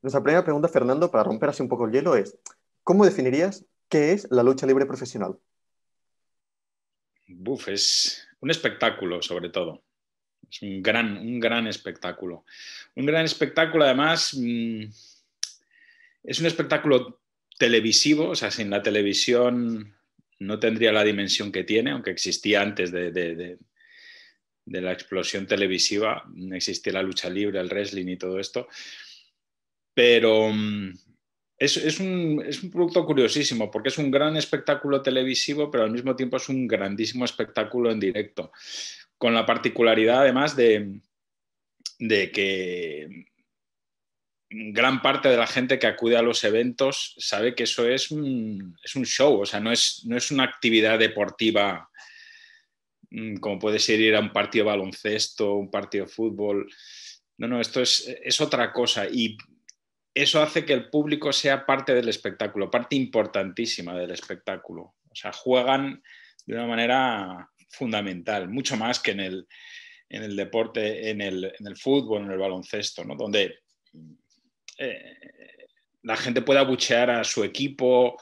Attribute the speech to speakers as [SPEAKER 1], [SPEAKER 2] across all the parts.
[SPEAKER 1] Nuestra primera pregunta, Fernando, para romper así un poco el hielo es, ¿cómo definirías qué es la lucha libre profesional?
[SPEAKER 2] Buf, es un espectáculo, sobre todo. Es un gran espectáculo. Un gran espectáculo, además, es un espectáculo televisivo, o sea, sin la televisión no tendría la dimensión que tiene, aunque existía antes de la explosión televisiva, existía la lucha libre, el wrestling y todo esto, pero es un producto curiosísimo porque es un gran espectáculo televisivo, pero al mismo tiempo es un grandísimo espectáculo en directo, con la particularidad además de que gran parte de la gente que acude a los eventos sabe que eso es un show, o sea, no es una actividad deportiva como puede ser ir a un partido de baloncesto, un partido de fútbol. No, no, esto es otra cosa y eso hace que el público sea parte del espectáculo, parte importantísima del espectáculo. O sea, juegan de una manera fundamental, mucho más que en el deporte, en el fútbol, en el baloncesto, ¿no? Donde eh, la gente puede abuchear a su equipo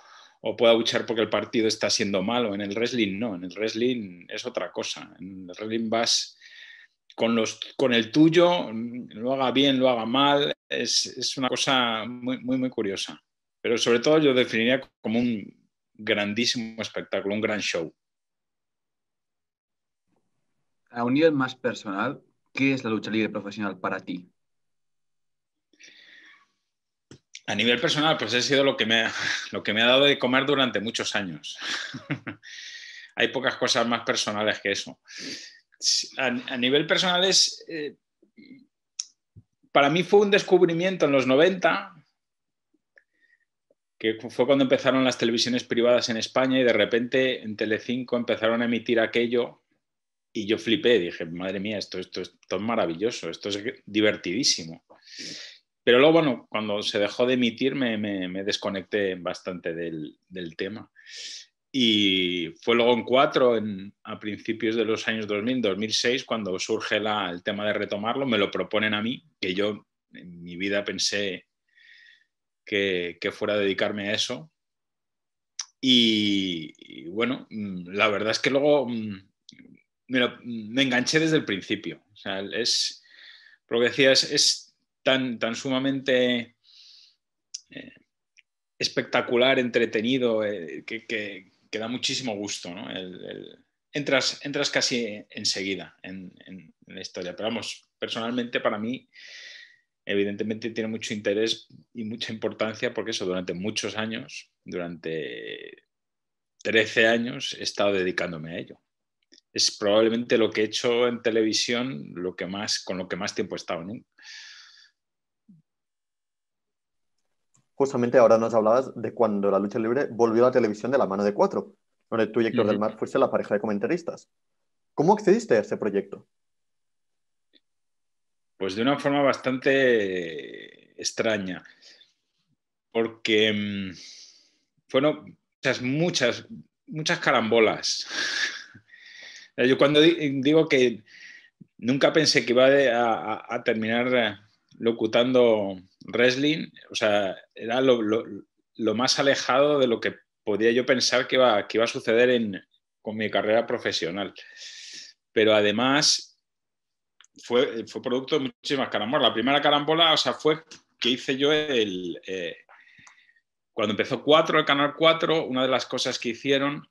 [SPEAKER 2] o puede abuchear porque el partido está siendo malo. En el wrestling no, en el wrestling es otra cosa. En el wrestling vas con el tuyo, lo haga bien, lo haga mal, es una cosa muy curiosa. Pero sobre todo yo definiría como un grandísimo espectáculo, un gran show.
[SPEAKER 3] A un nivel más personal, ¿qué es la lucha libre profesional para ti?
[SPEAKER 2] A nivel personal, pues ha sido lo que me ha dado de comer durante muchos años. Hay pocas cosas más personales que eso. A nivel personal para mí fue un descubrimiento en los 90, que fue cuando empezaron las televisiones privadas en España y de repente en Telecinco empezaron a emitir aquello y yo flipé, dije, madre mía, esto es maravilloso, esto es divertidísimo. Pero luego, bueno, cuando se dejó de emitir me desconecté bastante del tema. Y fue luego en Cuatro, a principios de los años 2000, 2006, cuando surge el tema de retomarlo, me lo proponen a mí, que yo en mi vida pensé que fuera a dedicarme a eso. Y bueno, la verdad es que luego me enganché desde el principio. O sea, lo que decía, es tan sumamente eh, espectacular, entretenido, que da muchísimo gusto, ¿no? Entras casi enseguida en la historia. Pero vamos, personalmente para mí, evidentemente tiene mucho interés y mucha importancia porque eso, durante muchos años, durante 13 años, he estado dedicándome a ello. Es probablemente lo que he hecho en televisión con lo que más tiempo he estado, ¿no?
[SPEAKER 1] Justamente ahora nos hablabas de cuando la lucha libre volvió a la televisión de la mano de Cuatro, donde tú y Héctor del Mar fuiste la pareja de comentaristas. ¿Cómo accediste a este proyecto?
[SPEAKER 2] Pues de una forma bastante extraña, porque fueron muchas carambolas. Yo cuando digo que nunca pensé que iba a terminar locutando wrestling, o sea, era lo más alejado de lo que podía yo pensar que iba a suceder con mi carrera profesional. Pero además fue producto de muchísimas carambolas. La primera carambola, o sea, fue que hice yo cuando empezó el canal 4, una de las cosas que hicieron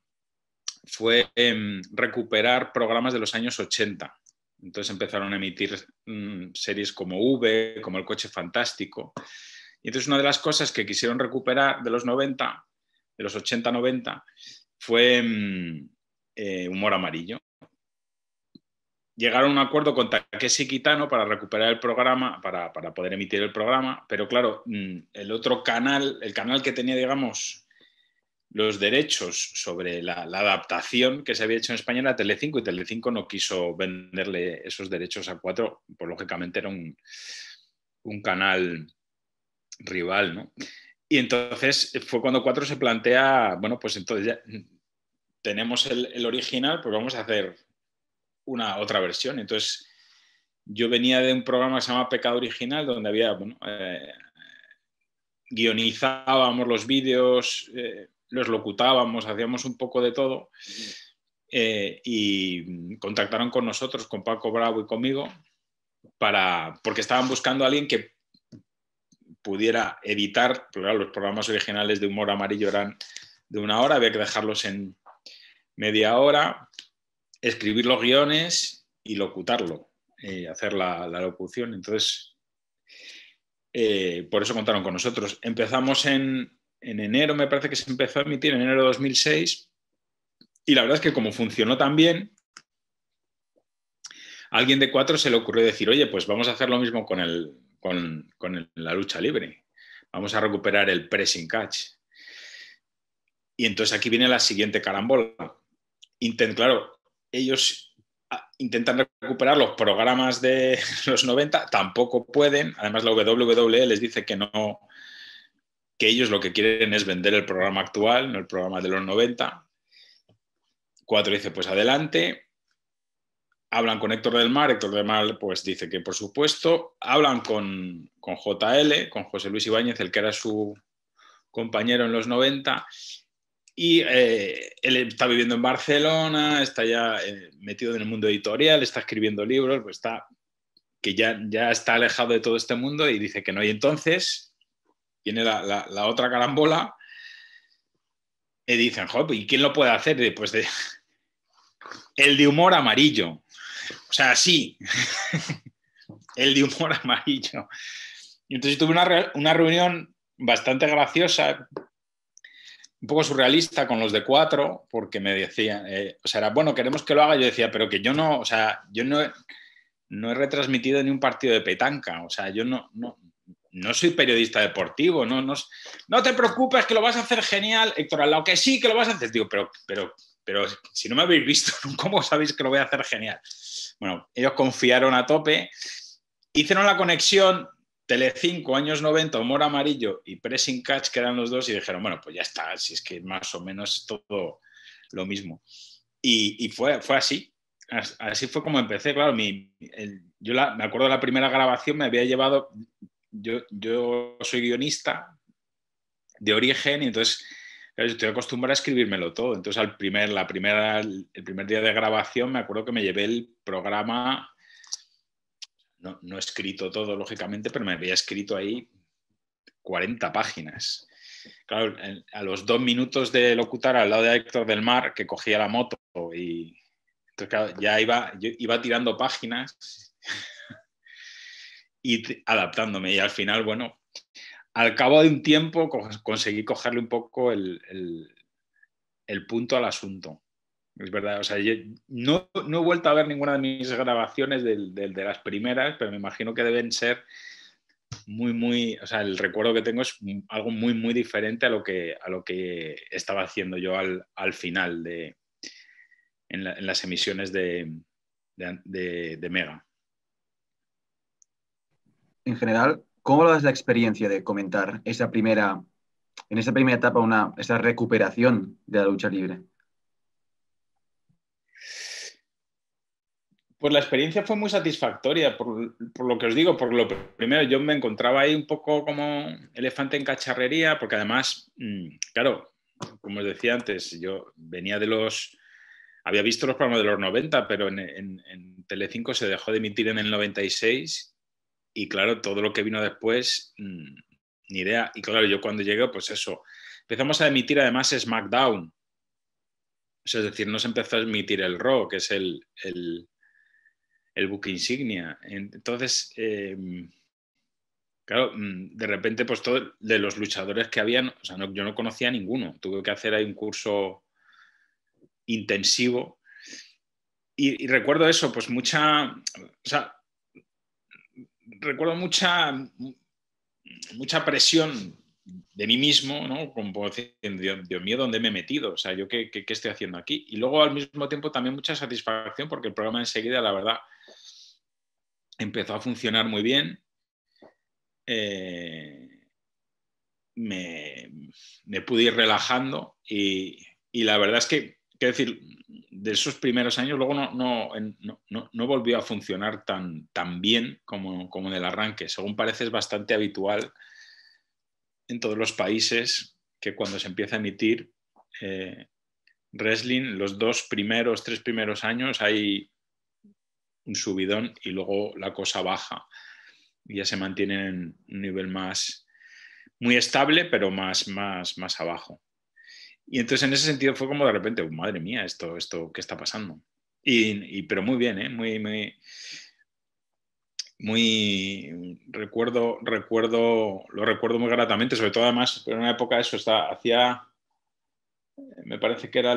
[SPEAKER 2] fue recuperar programas de los años 80. Entonces empezaron a emitir series como V, como El Coche Fantástico. Y entonces una de las cosas que quisieron recuperar de los 90, de los 80-90, fue Humor Amarillo. Llegaron a un acuerdo con Takeshi Kitano para recuperar el programa, para poder emitir el programa, pero claro, el otro canal, el canal que tenía, digamos, los derechos sobre la adaptación que se había hecho en España era Telecinco, y Telecinco no quiso venderle esos derechos a Cuatro, pues lógicamente era un canal rival, ¿no? Y entonces fue cuando Cuatro se plantea, bueno, pues entonces ya tenemos el original, pues vamos a hacer otra versión. Entonces yo venía de un programa que se llama Pecado Original, donde había, bueno, guionizábamos los vídeos, los locutábamos, hacíamos un poco de todo. Y contactaron con nosotros, con Paco Bravo y conmigo, porque estaban buscando a alguien que pudiera editar, porque claro, los programas originales de Humor Amarillo eran de 1 hora, había que dejarlos en media hora, escribir los guiones y locutarlo, hacer la locución. Entonces, por eso contaron con nosotros. Empezamos en enero, me parece que se empezó a emitir en enero de 2006, y la verdad es que como funcionó tan bien, a alguien de Cuatro se le ocurrió decir, oye, pues vamos a hacer lo mismo con la lucha libre. Vamos a recuperar el pressing catch. Y entonces aquí viene la siguiente carambola. Claro, ellos intentan recuperar los programas de los 90, tampoco pueden. Además, la WWE les dice que no, que ellos lo que quieren es vender el programa actual, no el programa de los 90. Cuatro dice, pues adelante. Hablan con Héctor del Mar pues dice que por supuesto. Hablan con JL, con José Luis Ibáñez, el que era su compañero en los 90, y él está viviendo en Barcelona, está ya metido en el mundo editorial, está escribiendo libros, pues que ya está alejado de todo este mundo y dice que no. Y entonces viene la otra carambola y dicen, joder, ¿y quién lo puede hacer? Pues el de Humor Amarillo. O sea, sí, el de Humor Amarillo. Y entonces tuve una reunión bastante graciosa, un poco surrealista con los de Cuatro, porque me decían, o sea, era, bueno, queremos que lo haga. Yo decía, pero que yo no, o sea, yo no he retransmitido ni un partido de petanca, o sea, yo no soy periodista deportivo, no te preocupes que lo vas a hacer genial, Héctor, lo que sí que lo vas a hacer. Digo, pero si no me habéis visto, ¿cómo sabéis que lo voy a hacer genial? Bueno, ellos confiaron a tope, hicieron la conexión Telecinco, años 90, Humor Amarillo y Pressing Catch, que eran los dos, y dijeron, bueno, pues ya está, si es que más o menos es todo lo mismo. Y fue así. Así fue como empecé, claro. Me acuerdo de la primera grabación, me había llevado... Yo soy guionista de origen y entonces claro, estoy acostumbrado a escribírmelo todo. Entonces el primer día de grabación me acuerdo que me llevé el programa, no escrito todo, lógicamente, pero me había escrito ahí 40 páginas. Claro, a los 2 minutos de locutar al lado de Héctor del Mar, que cogía la moto y... Entonces, claro, yo iba tirando páginas y adaptándome. Y al final, bueno, al cabo de un tiempo conseguí cogerle un poco el punto al asunto. Es verdad, o sea, yo no he vuelto a ver ninguna de mis grabaciones de las primeras, pero me imagino que deben ser muy, o sea, el recuerdo que tengo es algo muy, muy diferente a lo que estaba haciendo yo al final en las emisiones de Mega.
[SPEAKER 3] En general, ¿cómo lo das la experiencia de comentar en esa primera etapa, esa recuperación de la lucha libre?
[SPEAKER 2] Pues la experiencia fue muy satisfactoria, por lo que os digo. Por lo primero, yo me encontraba ahí un poco como elefante en cacharrería, porque además, claro, como os decía antes, yo venía había visto los programas de los 90, pero en Telecinco se dejó de emitir en el 96 y claro, todo lo que vino después, ni idea. Y claro, yo cuando llegué, pues eso, empezamos a emitir además SmackDown. Es decir, no se empezó a emitir el Raw, que es el buque insignia. Entonces, claro, de repente, pues todo de los luchadores que habían, o sea, yo no conocía a ninguno. Tuve que hacer ahí un curso intensivo. Y recuerdo eso, pues recuerdo mucha presión de mí mismo, ¿no? Como diciendo, Dios mío, ¿dónde me he metido? O sea, ¿yo qué estoy haciendo aquí? Y luego, al mismo tiempo, también mucha satisfacción porque el programa enseguida, la verdad, empezó a funcionar muy bien. Me pude ir relajando y la verdad es que, quiero decir, de esos primeros años luego no volvió a funcionar tan bien como en el arranque. Según parece, es bastante habitual en todos los países que cuando se empieza a emitir wrestling, los 3 primeros años hay un subidón y luego la cosa baja y ya se mantiene en un nivel muy estable, pero más abajo. Y entonces en ese sentido fue como de repente, madre mía, esto ¿qué está pasando? Pero muy bien, muy lo recuerdo muy gratamente, sobre todo además en una época eso, me parece que era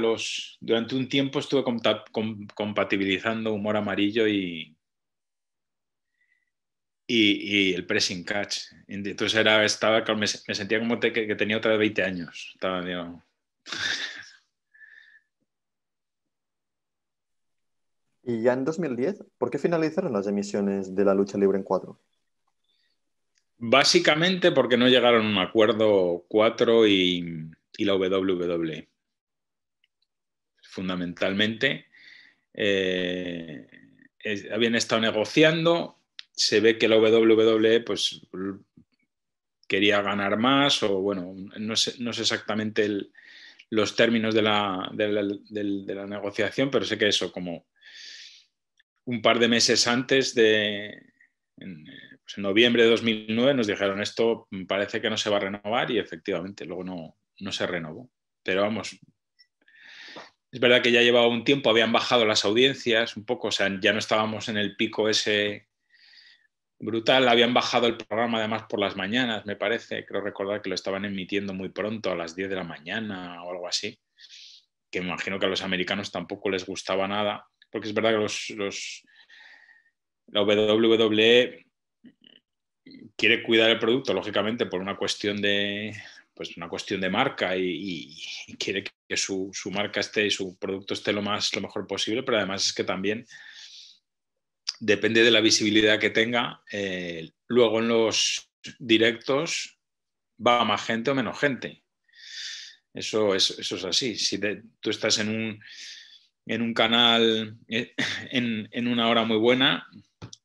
[SPEAKER 2] durante un tiempo estuve compatibilizando Humor Amarillo y el pressing catch. Entonces me sentía como que tenía otra de 20 años. Estaba, digo...
[SPEAKER 1] Y ya en 2010, ¿por qué finalizaron las emisiones de la lucha libre en 4?
[SPEAKER 2] Básicamente porque no llegaron a un acuerdo 4 y la WWE. Fundamentalmente, habían estado negociando, se ve que la WWE pues, quería ganar más, o bueno, no sé exactamente los términos de la negociación, pero sé que eso, como un par de meses antes en noviembre de 2009 nos dijeron esto parece que no se va a renovar y efectivamente luego no se renovó. Pero vamos, es verdad que ya llevaba un tiempo, habían bajado las audiencias un poco, o sea, ya no estábamos en el pico ese brutal, habían bajado el programa además por las mañanas, me parece, creo recordar que lo estaban emitiendo muy pronto, a las 10 de la mañana o algo así, que me imagino que a los americanos tampoco les gustaba nada, porque es verdad que la WWE quiere cuidar el producto, lógicamente, por una cuestión de marca y quiere que su marca esté y su producto esté lo mejor posible, pero además es que también depende de la visibilidad que tenga. Luego en los directos va más gente o menos gente. Eso es así. Si tú estás en un canal en una hora muy buena,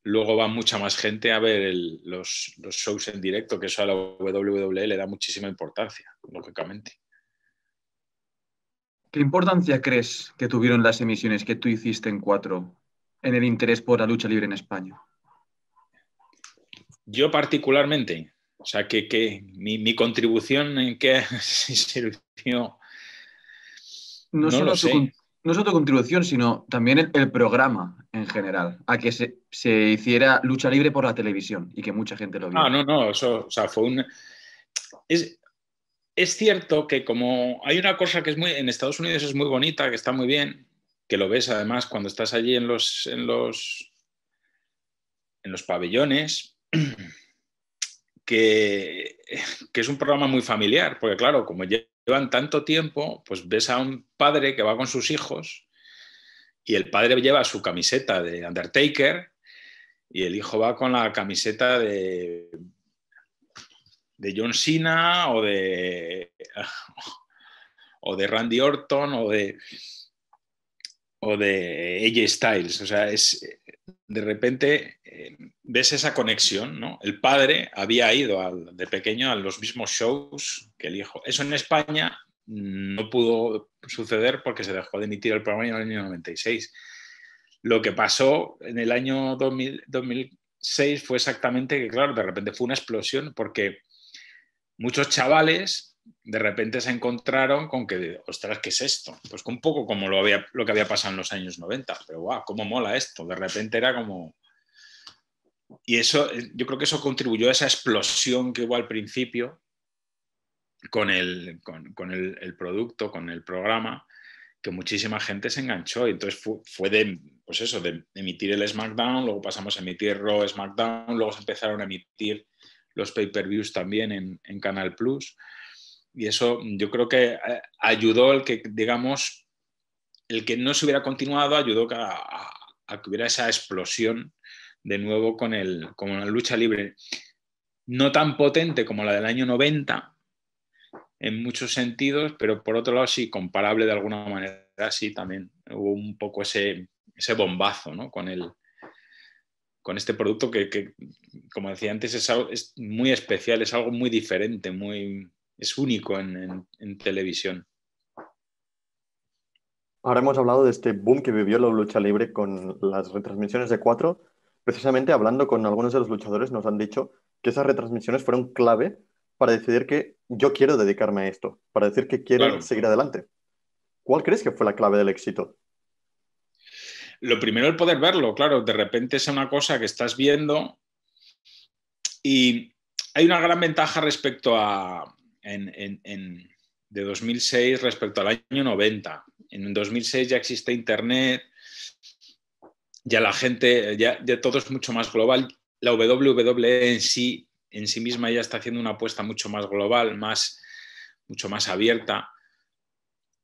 [SPEAKER 2] luego va mucha más gente a ver los shows en directo, que eso a la WWE le da muchísima importancia, lógicamente.
[SPEAKER 3] ¿Qué importancia crees que tuvieron las emisiones que tú hiciste en 4 en el interés por la lucha libre en España?
[SPEAKER 2] Yo particularmente, o sea, que mi contribución en qué sirvió,
[SPEAKER 3] No
[SPEAKER 2] no lo
[SPEAKER 3] solo
[SPEAKER 2] sé.
[SPEAKER 3] no solo tu contribución, sino también el programa en general, a que se hiciera lucha libre por la televisión y que mucha gente lo viera.
[SPEAKER 2] No, eso, o sea, fue es cierto que como hay una cosa que en Estados Unidos es muy bonita, que está muy bien, que lo ves además cuando estás allí en los pabellones, que es un programa muy familiar, porque claro, como llevan tanto tiempo, pues ves a un padre que va con sus hijos y el padre lleva su camiseta de Undertaker y el hijo va con la camiseta de John Cena o de Randy Orton o de AJ Styles. O sea, de repente ves esa conexión, ¿no? El padre había ido de pequeño a los mismos shows que el hijo. Eso en España no pudo suceder porque se dejó de emitir el programa en el año 96. Lo que pasó en el año 2006 fue exactamente que, claro, de repente fue una explosión porque muchos chavales de repente se encontraron con que, ostras, ¿qué es esto? Pues un poco como lo que había pasado en los años 90, pero guau, cómo mola esto. De repente era como... Y eso, yo creo que eso contribuyó a esa explosión que hubo al principio con el producto, con el programa, que muchísima gente se enganchó. Y entonces fue de emitir el SmackDown, luego pasamos a emitir Raw, SmackDown, luego se empezaron a emitir los pay-per-views también en Canal Plus. Y eso yo creo que ayudó el que no se hubiera continuado, ayudó a que hubiera esa explosión de nuevo con la lucha libre. No tan potente como la del año 90 en muchos sentidos, pero por otro lado sí, comparable de alguna manera, sí, también hubo un poco ese bombazo, ¿no? con este producto que, como decía antes, es muy especial, es algo muy diferente, es único en televisión.
[SPEAKER 1] Ahora hemos hablado de este boom que vivió la lucha libre con las retransmisiones de 4. Precisamente hablando con algunos de los luchadores nos han dicho que esas retransmisiones fueron clave para decidir que yo quiero dedicarme a esto, para decir que quiero
[SPEAKER 2] Claro.
[SPEAKER 1] seguir adelante. ¿Cuál crees que fue la clave del éxito?
[SPEAKER 2] Lo primero, el poder verlo, claro, de repente es una cosa que estás viendo y hay una gran ventaja respecto a de 2006 respecto al año 90. En 2006 ya existe Internet, ya la gente, ya todo es mucho más global. La WWE en sí misma ya está haciendo una apuesta mucho más global, mucho más abierta.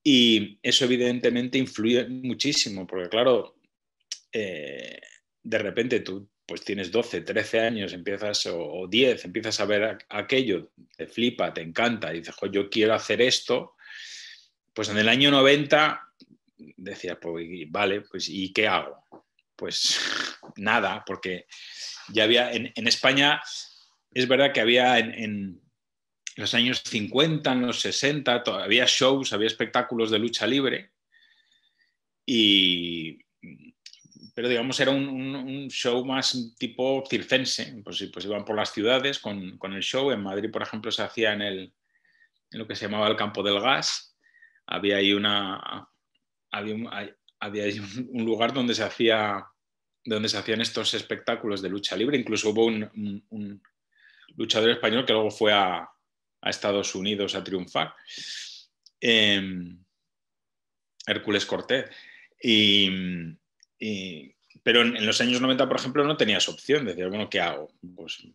[SPEAKER 2] Y eso evidentemente influye muchísimo, porque claro, de repente tú pues tienes 12, 13 años, empiezas, o 10, empiezas a ver aquello, te flipa, te encanta, y dices, yo quiero hacer esto. Pues en el año 90 decías, pues vale, pues ¿y qué hago? Pues nada, porque ya había, en España, es verdad que había en los años 50, en los 60, había shows, había espectáculos de lucha libre, pero digamos era un show más tipo circense, pues iban por las ciudades con el show. En Madrid, por ejemplo, se hacía en lo que se llamaba el Campo del Gas. Había ahí había ahí un lugar donde se hacían estos espectáculos de lucha libre. Incluso hubo un luchador español que luego fue a Estados Unidos a triunfar, Hércules Cortés. Pero en los años 90, por ejemplo, no tenías opción. Decías, bueno, ¿qué hago? Pues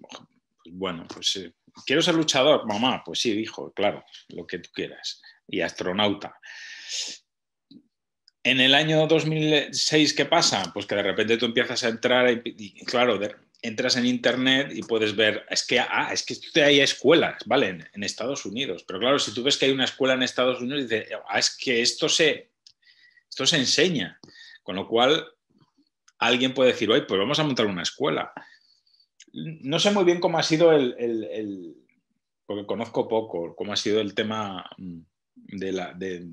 [SPEAKER 2] ¿quiero ser luchador? Mamá, pues sí, hijo, claro, lo que tú quieras. Y astronauta. En el año 2006, ¿qué pasa? Pues que de repente tú empiezas a entrar y claro, entras en Internet y puedes ver, es que hay escuelas, ¿vale? En Estados Unidos. Pero claro, si tú ves que hay una escuela en Estados Unidos, dices, es que esto se enseña. Con lo cual, alguien puede decir, oye, pues vamos a montar una escuela. No sé muy bien cómo ha sido porque conozco poco, cómo ha sido el tema de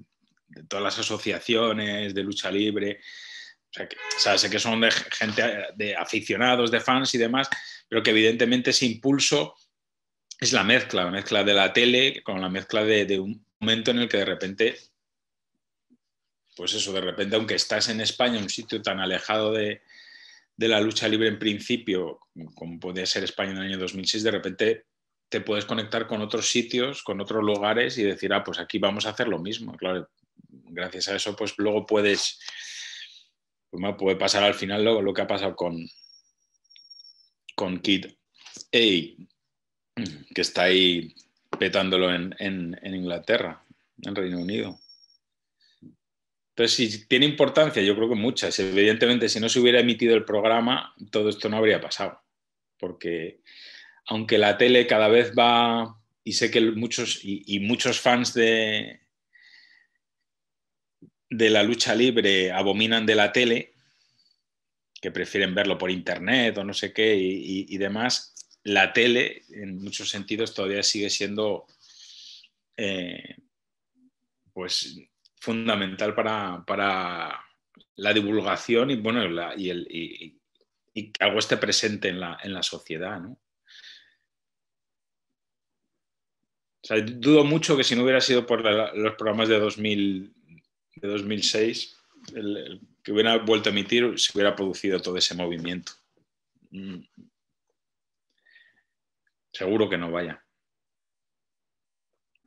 [SPEAKER 2] todas las asociaciones de lucha libre. O sea, sé que son de gente, de aficionados, de fans y demás, pero que evidentemente ese impulso es la mezcla de la tele con la mezcla de un momento en el que de repente, pues eso, de repente, aunque estás en España, en un sitio tan alejado de la lucha libre en principio, como podía ser España en el año 2006, de repente te puedes conectar con otros sitios, con otros lugares y decir, pues aquí vamos a hacer lo mismo. Claro, gracias a eso, pues luego puede pasar al final lo que ha pasado con Kid A, que está ahí petándolo en Inglaterra, en Reino Unido. Entonces, si tiene importancia, yo creo que muchas. Evidentemente, si no se hubiera emitido el programa, todo esto no habría pasado. Porque aunque la tele cada vez va, y sé que muchos fans de la lucha libre abominan de la tele, que prefieren verlo por internet o no sé qué y demás, la tele en muchos sentidos todavía sigue siendo pues fundamental para la divulgación y bueno y que algo esté presente en la sociedad, ¿no? O sea, dudo mucho que si no hubiera sido por los programas de 2006, que hubiera vuelto a emitir, se hubiera producido todo ese movimiento. Seguro que no, vaya.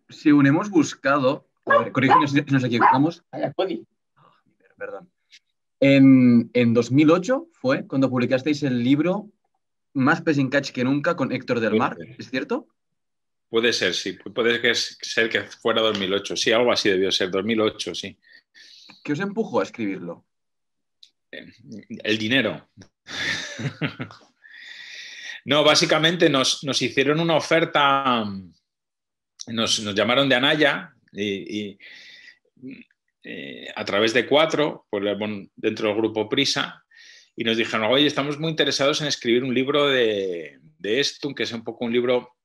[SPEAKER 3] Según hemos buscado, corrígenos si nos equivocamos. Perdón. En 2008 fue cuando publicasteis el libro Más Pressing Catch que nunca con Héctor del Mar, ¿es cierto?
[SPEAKER 2] Puede ser, sí. Puede ser que fuera 2008. Sí, algo así debió ser. 2008, sí.
[SPEAKER 3] ¿Qué os empujó a escribirlo?
[SPEAKER 2] El dinero. No, básicamente nos hicieron una oferta, nos llamaron de Anaya y a través de 4, pues, dentro del grupo Prisa, y nos dijeron, oye, estamos muy interesados en escribir un libro de esto, que sea un poco un libro...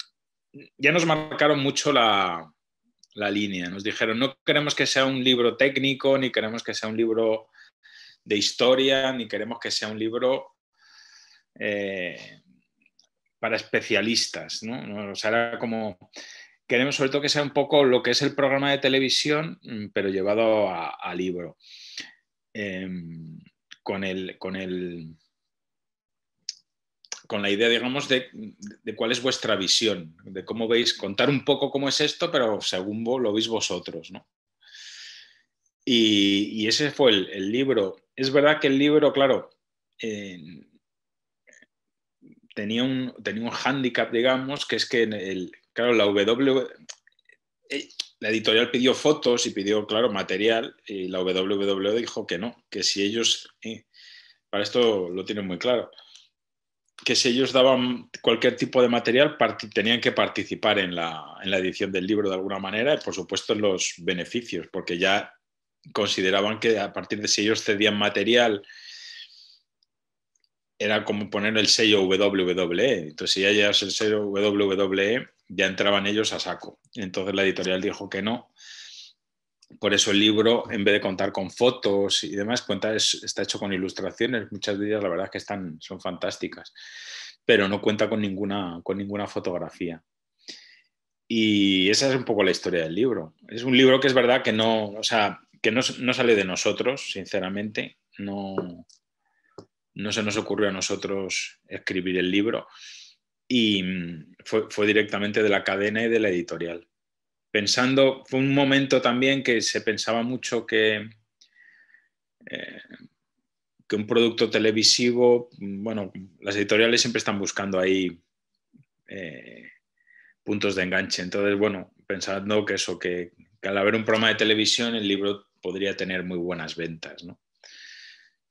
[SPEAKER 2] Ya nos marcaron mucho la línea, nos dijeron, no queremos que sea un libro técnico, ni queremos que sea un libro de historia, ni queremos que sea un libro para especialistas, ¿no? O sea, era como... Queremos sobre todo que sea un poco lo que es el programa de televisión, pero llevado a libro. Con la idea, digamos, de cuál es vuestra visión, de cómo veis, contar un poco cómo es esto, pero según lo veis vosotros, ¿no? Y ese fue el libro. Es verdad que el libro, claro, tenía un hándicap, digamos, que es que claro, la editorial pidió fotos y pidió, claro, material, y la WWE dijo que no, que si ellos, para esto lo tienen muy claro, que si ellos daban cualquier tipo de material, tenían que participar en la edición del libro de alguna manera y, por supuesto, en los beneficios, porque ya consideraban que a partir de si ellos cedían material, era como poner el sello WWE. Entonces, si ya llevas el sello WWE, ya entraban ellos a saco. Entonces, la editorial dijo que no. Por eso el libro, en vez de contar con fotos y demás, está hecho con ilustraciones. Muchas de ellas, la verdad, es que son fantásticas, pero no cuenta con ninguna fotografía. Y esa es un poco la historia del libro. Es un libro que es verdad que no, o sea, que no sale de nosotros, sinceramente. No se nos ocurrió a nosotros escribir el libro y fue directamente de la cadena y de la editorial. Fue un momento también que se pensaba mucho que un producto televisivo, bueno, las editoriales siempre están buscando ahí puntos de enganche. Entonces, bueno, pensando que al haber un programa de televisión el libro podría tener muy buenas ventas, ¿no?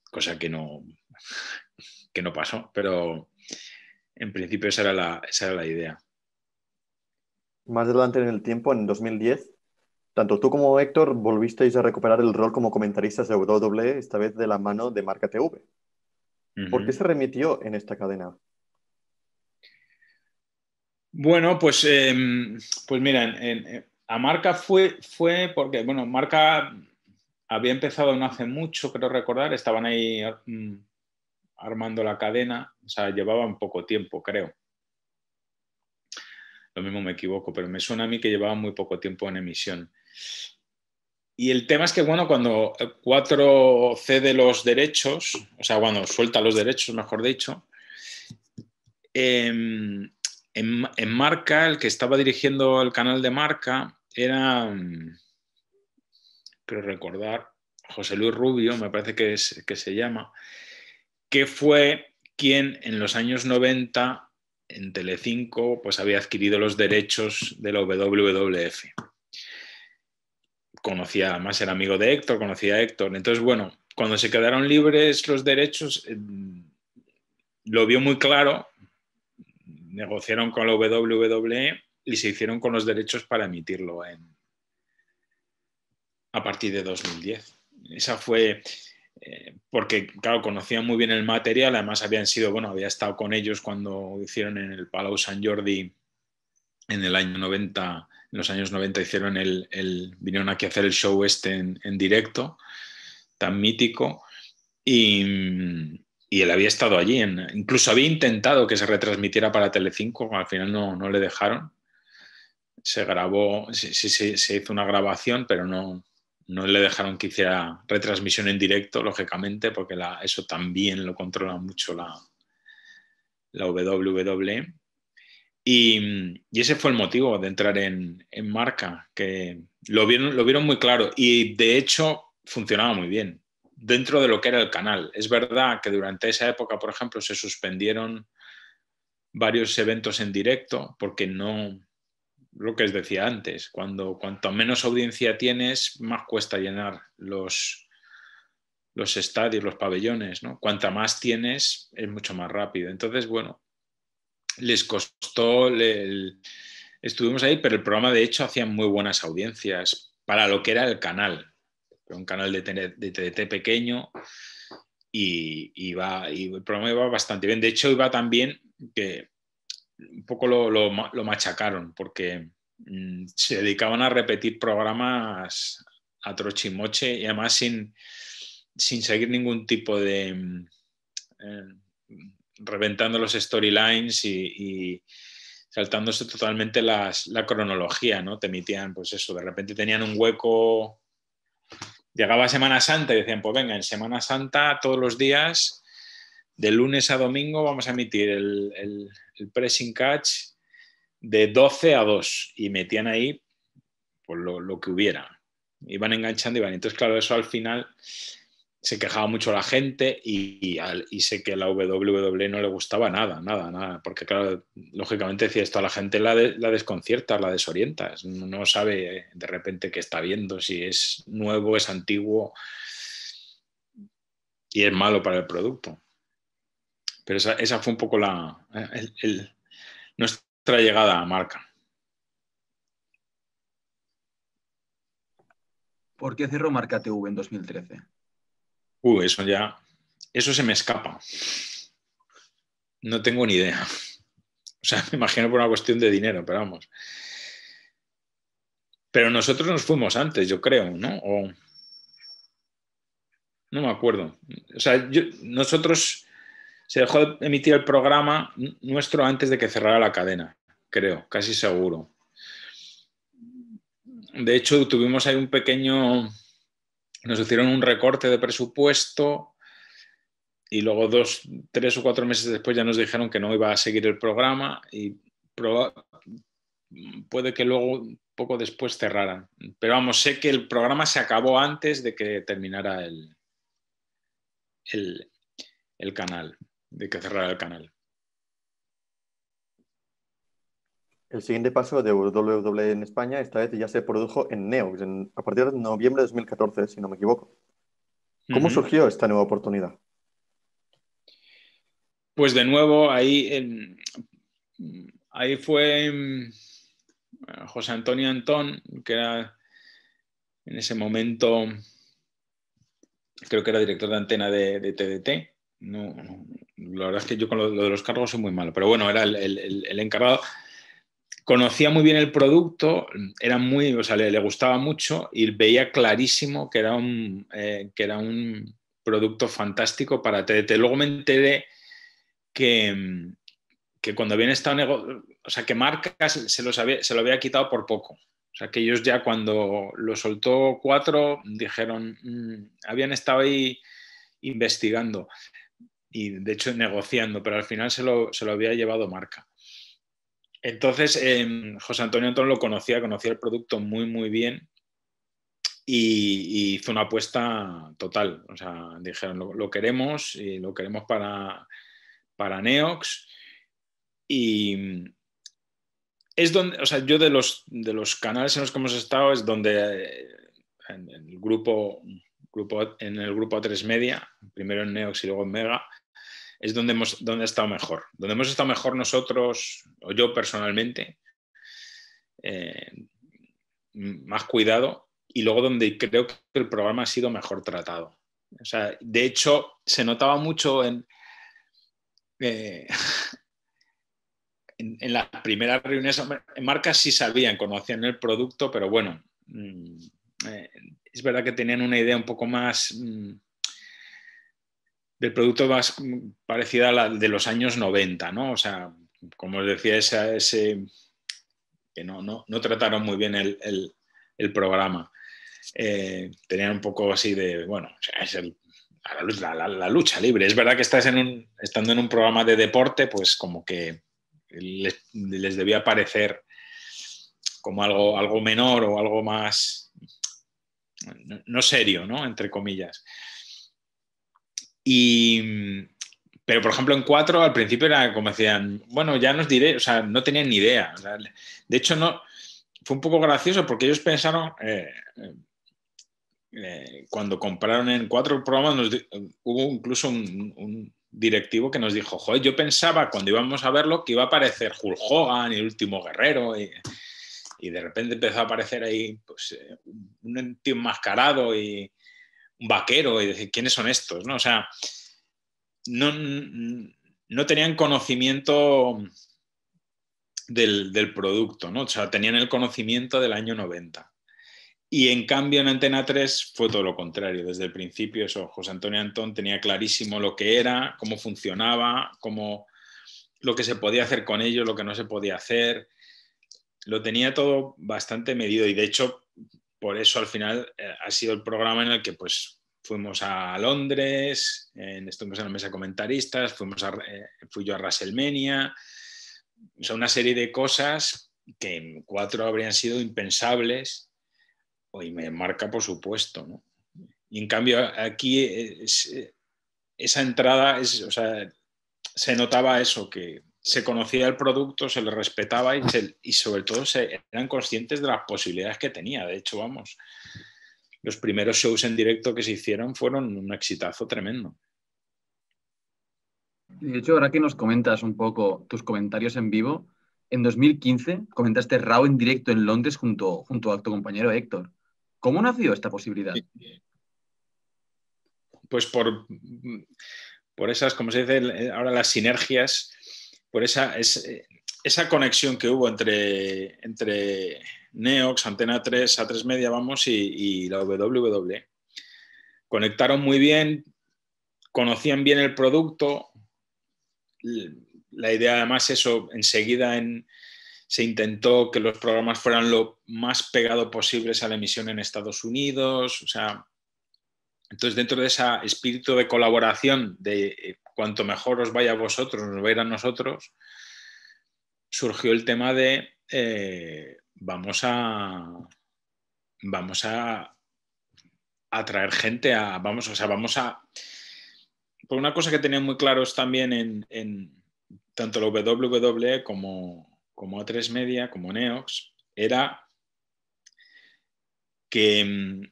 [SPEAKER 2] Cosa que no pasó, pero en principio esa era la idea.
[SPEAKER 1] Más adelante en el tiempo, en 2010, tanto tú como Héctor volvisteis a recuperar el rol como comentaristas de WWE, esta vez de la mano de Marca TV. ¿Por qué se remitió en esta cadena?
[SPEAKER 2] Bueno, pues mira, a Marca fue porque, bueno, Marca había empezado no hace mucho, creo recordar, estaban ahí armando la cadena, o sea, llevaban poco tiempo, creo. Lo mismo me equivoco, pero me suena a mí que llevaban muy poco tiempo en emisión. Y el tema es que, bueno, cuando 4 cede los derechos, o sea, cuando suelta los derechos, mejor dicho, en Marca, el que estaba dirigiendo el canal de Marca era, creo recordar, José Luis Rubio, me parece que se llama, que fue quien en los años 90 en Telecinco pues había adquirido los derechos de la WWF. Conocía, además era amigo de Héctor, conocía a Héctor. Entonces, bueno, cuando se quedaron libres los derechos, lo vio muy claro, negociaron con la WWE y se hicieron con los derechos para emitirlo a partir de 2010. Esa fue porque, claro, conocían muy bien el material, además había estado con ellos cuando hicieron en el Palau Sant Jordi en el año 90, en los años 90 hicieron vinieron aquí a hacer el show en directo, tan mítico, y él había estado allí, incluso había intentado que se retransmitiera para Telecinco, al final no le dejaron. Se grabó, se hizo una grabación, pero no le dejaron que hiciera retransmisión en directo, lógicamente, porque eso también lo controla mucho la WWE. Y ese fue el motivo de entrar en Marca, que lo vieron muy claro y de hecho funcionaba muy bien dentro de lo que era el canal. Es verdad que durante esa época, por ejemplo, se suspendieron varios eventos en directo porque no, lo que os decía antes, cuanto menos audiencia tienes, más cuesta llenar los estadios, los pabellones, ¿no? Cuanta más tienes, es mucho más rápido. Entonces, bueno, les costó, estuvimos ahí, pero el programa de hecho hacía muy buenas audiencias para lo que era el canal. Un canal de TDT pequeño y el programa iba bastante bien. De hecho, iba tan bien que un poco lo machacaron, porque se dedicaban a repetir programas a trochimoche y además sin seguir ningún tipo de... reventando los storylines y saltándose totalmente la cronología, ¿no? Te emitían, pues eso, de repente tenían un hueco, llegaba Semana Santa y decían, pues venga, en Semana Santa todos los días, de lunes a domingo, vamos a emitir el pressing catch de 12 a 2 y metían ahí pues, lo que hubiera. Iban enganchando y iban. Entonces, claro, eso al final se quejaba mucho la gente y sé que a la WWE no le gustaba nada, porque claro, lógicamente decía esto a la gente la desconcierta, la desorienta, no sabe de repente qué está viendo, si es nuevo, es antiguo y es malo para el producto. Pero esa fue un poco nuestra llegada a marca.
[SPEAKER 3] ¿Por qué cerró Marca TV en 2013?
[SPEAKER 2] Eso se me escapa. No tengo ni idea. O sea, me imagino por una cuestión de dinero, pero vamos. Pero nosotros nos fuimos antes, yo creo, ¿no? No me acuerdo. O sea, nosotros se dejó de emitir el programa nuestro antes de que cerrara la cadena, creo, casi seguro. De hecho, tuvimos ahí nos hicieron un recorte de presupuesto y luego 2, 3 o 4 meses después ya nos dijeron que no iba a seguir el programa y puede que luego poco después cerraran. Pero vamos, sé que el programa se acabó antes de que terminara el canal, de que cerrara el canal.
[SPEAKER 1] El siguiente paso de WWE en España, esta vez ya se produjo en Neox, a partir de noviembre de 2014, si no me equivoco. ¿Cómo surgió esta nueva oportunidad?
[SPEAKER 2] Pues de nuevo, ahí fue José Antonio Antón, que era en ese momento, creo que era director de antena de TDT. No, la verdad es que yo con lo de los cargos soy muy malo, pero bueno, era el encargado. Conocía muy bien el producto, le gustaba mucho y veía clarísimo que era un producto fantástico para TDT. Luego me enteré que cuando habían estado que Marcas se lo había quitado por poco. O sea, que ellos ya cuando lo soltó 4 dijeron, habían estado ahí investigando y de hecho negociando, pero al final se lo había llevado Marca. Entonces, José Antonio Antón lo conocía el producto muy, muy bien y hizo una apuesta total. O sea, dijeron, lo queremos y lo queremos para Neox. Y es donde, o sea, yo de los canales en los que hemos estado es donde en el grupo A3 Media, primero en Neox y luego en Mega, es donde he estado mejor. Donde hemos estado mejor nosotros, o yo personalmente, más cuidado, y luego donde creo que el programa ha sido mejor tratado. O sea, de hecho, se notaba mucho en las primeras reuniones. En Marcas sí sabían, conocían el producto, pero bueno, es verdad que tenían una idea un poco más del producto más parecida a la de los años 90, ¿no? O sea, como os decía, ese que no trataron muy bien el programa. Tenían un poco así de, bueno, o sea, es la lucha libre. Es verdad que estando en un programa de deporte, pues como que les debía parecer como algo menor o algo más no serio, ¿no? Entre comillas. Pero, por ejemplo, en 4 al principio era como decían, bueno, ya nos diré, o sea, no tenían ni idea. O sea, de hecho, fue un poco gracioso porque ellos pensaron, cuando compraron en 4 programas, hubo incluso un directivo que nos dijo, joder, yo pensaba cuando íbamos a verlo que iba a aparecer Hulk Hogan y el último guerrero y de repente empezó a aparecer ahí pues, un tío enmascarado y un vaquero y decir, ¿quiénes son estos? ¿No? O sea, no tenían conocimiento del producto, ¿no? O sea, tenían el conocimiento del año 90. Y en cambio en Antena 3 fue todo lo contrario. Desde el principio eso, José Antonio Antón tenía clarísimo lo que era, cómo funcionaba, lo que se podía hacer con ello, lo que no se podía hacer. Lo tenía todo bastante medido y de hecho por eso al final ha sido el programa en el que pues fuimos a Londres, estuvimos en la mesa de comentaristas, fui yo a WrestleMania, o sea, una serie de cosas que en 4 habrían sido impensables. Y me marca, por supuesto, ¿no? Y en cambio, aquí esa entrada, o sea, se notaba eso, que se conocía el producto, se le respetaba y sobre todo eran conscientes de las posibilidades que tenía. De hecho, vamos, los primeros shows en directo que se hicieron fueron un exitazo tremendo.
[SPEAKER 3] De hecho, ahora que nos comentas un poco tus comentarios en vivo, en 2015 comentaste Raw en directo en Londres junto a tu compañero Héctor. ¿Cómo nació esta posibilidad?
[SPEAKER 2] Pues por esas, como se dice ahora, las sinergias, por esa conexión que hubo entre Neox, Antena 3, A3 Media, vamos, y la WWE. Conectaron muy bien, conocían bien el producto. La idea, además, eso, enseguida se intentó que los programas fueran lo más pegado posibles a la emisión en Estados Unidos. O sea, entonces, dentro de ese espíritu de colaboración, de cuanto mejor os vaya a vosotros, nos va a ir a nosotros, surgió el tema de vamos a atraer gente por una cosa que tenían muy claros también en tanto la WWE como A3 Media, como Neox, era que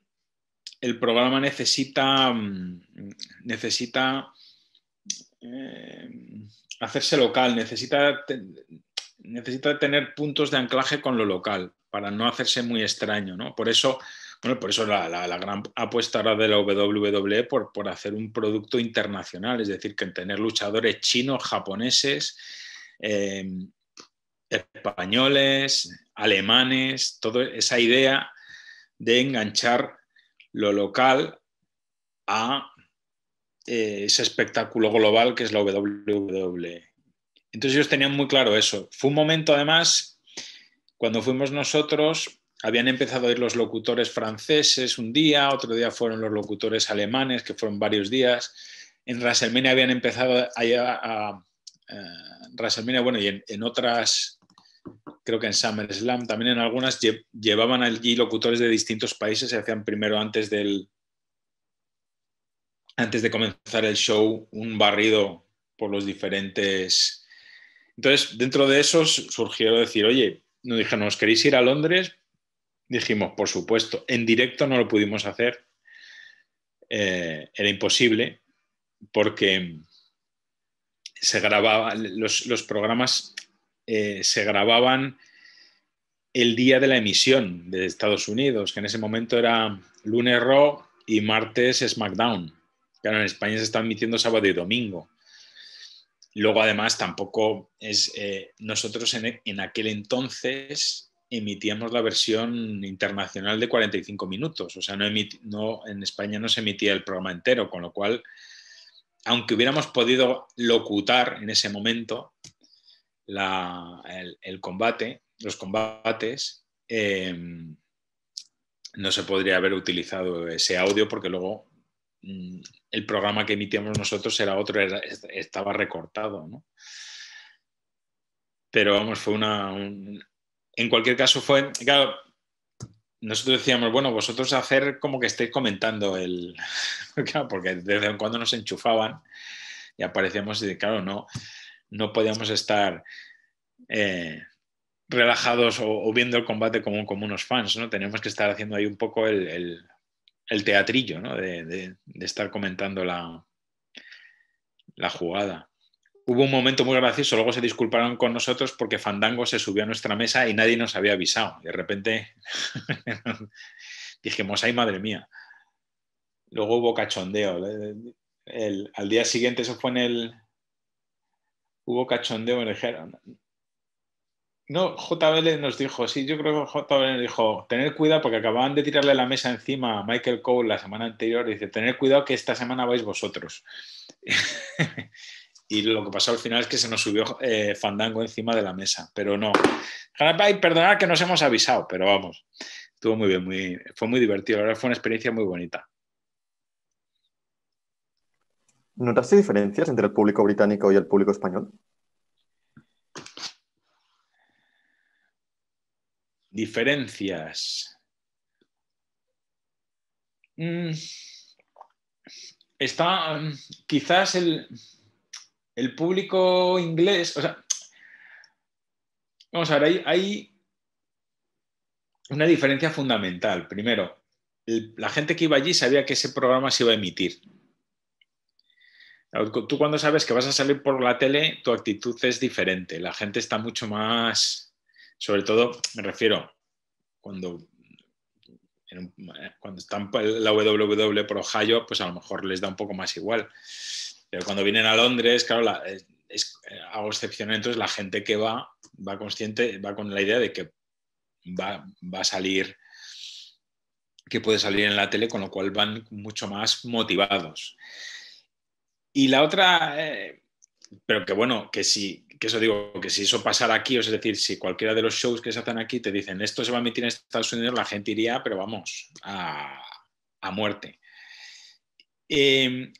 [SPEAKER 2] el programa necesita hacerse local, necesita tener puntos de anclaje con lo local para no hacerse muy extraño, ¿no? Por eso la gran apuesta ahora de la WWE por hacer un producto internacional, es decir, que tener luchadores chinos, japoneses, españoles, alemanes, toda esa idea de enganchar lo local a ese espectáculo global que es la WWE. Entonces ellos tenían muy claro eso. Fue un momento, además, cuando fuimos nosotros, habían empezado a ir los locutores franceses un día, otro día fueron los locutores alemanes, que fueron varios días. En WrestleMania habían empezado a WrestleMania, bueno, y en otras, creo que en SummerSlam, también en algunas llevaban allí locutores de distintos países, se hacían primero antes de comenzar el show un barrido por los diferentes. Entonces, dentro de eso surgió decir, oye, nos dijeron, ¿os queréis ir a Londres? Dijimos, por supuesto, en directo no lo pudimos hacer, era imposible, porque se grababan, los programas se grababan el día de la emisión de Estados Unidos, que en ese momento era lunes Raw y martes SmackDown. Claro, en España se está emitiendo sábado y domingo. Luego, además, tampoco es. Nosotros en aquel entonces emitíamos la versión internacional de 45 minutos. O sea, en España no se emitía el programa entero, con lo cual, aunque hubiéramos podido locutar en ese momento el combate, los combates, no se podría haber utilizado ese audio porque luego el programa que emitíamos nosotros era otro, estaba recortado, ¿no? Pero vamos, fue en cualquier caso fue, claro, nosotros decíamos, bueno, vosotros hacer como que estéis comentando claro, porque de vez en cuando nos enchufaban y aparecíamos y claro, no podíamos estar relajados o viendo el combate como unos fans, ¿no? Teníamos que estar haciendo ahí un poco el teatrillo, ¿no? de estar comentando la jugada. Hubo un momento muy gracioso, luego se disculparon con nosotros porque Fandango se subió a nuestra mesa y nadie nos había avisado. De repente dijimos, ¡ay, madre mía! Luego hubo cachondeo. al día siguiente, eso fue hubo cachondeo, me dijeron. No, JBL nos dijo, sí, yo creo que JBL nos dijo, tener cuidado porque acababan de tirarle la mesa encima a Michael Cole la semana anterior y dice, tener cuidado que esta semana vais vosotros. Y lo que pasó al final es que se nos subió Fandango encima de la mesa, pero no. Perdonad que nos hemos avisado, pero vamos, estuvo muy bien, fue muy divertido, la verdad fue una experiencia muy bonita.
[SPEAKER 1] ¿Notaste diferencias entre el público británico y el público español?
[SPEAKER 2] Diferencias. Está quizás el público inglés, o sea, vamos a ver, hay una diferencia fundamental. Primero, la gente que iba allí sabía que ese programa se iba a emitir. Tú cuando sabes que vas a salir por la tele, tu actitud es diferente. La gente está mucho más, sobre todo, me refiero, cuando están en la WWE por Ohio, pues a lo mejor les da un poco más igual. Pero cuando vienen a Londres, claro, hago excepción, entonces la gente que va consciente, va con la idea de que va a salir, que puede salir en la tele, con lo cual van mucho más motivados. Y la otra, pero que bueno, que si eso pasara aquí, es decir, si cualquiera de los shows que se hacen aquí te dicen esto se va a emitir en Estados Unidos, la gente iría, pero vamos, a muerte. En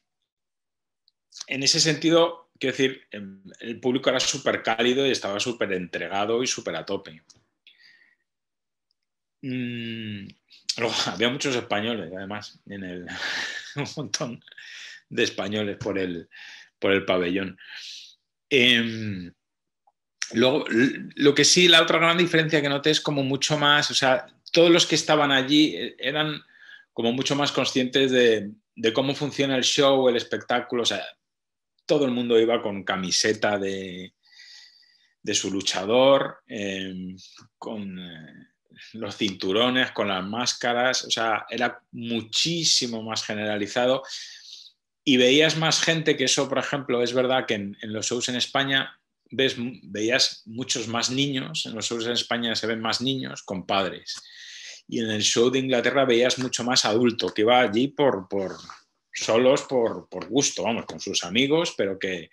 [SPEAKER 2] ese sentido, quiero decir, el público era súper cálido y estaba súper entregado y súper a tope. Luego, había muchos españoles, además, un montón de españoles por el pabellón. Luego, lo que sí, la otra gran diferencia que noté es como mucho más, o sea, todos los que estaban allí eran como mucho más conscientes de cómo funciona el show, el espectáculo, o sea, todo el mundo iba con camiseta de su luchador, con los cinturones, con las máscaras, o sea, era muchísimo más generalizado y veías más gente, que eso, por ejemplo, es verdad que en los shows en España veías muchos más niños, en los shows en España se ven más niños con padres, y en el show de Inglaterra veías mucho más adulto, que iba allí solos por gusto, vamos, con sus amigos, pero que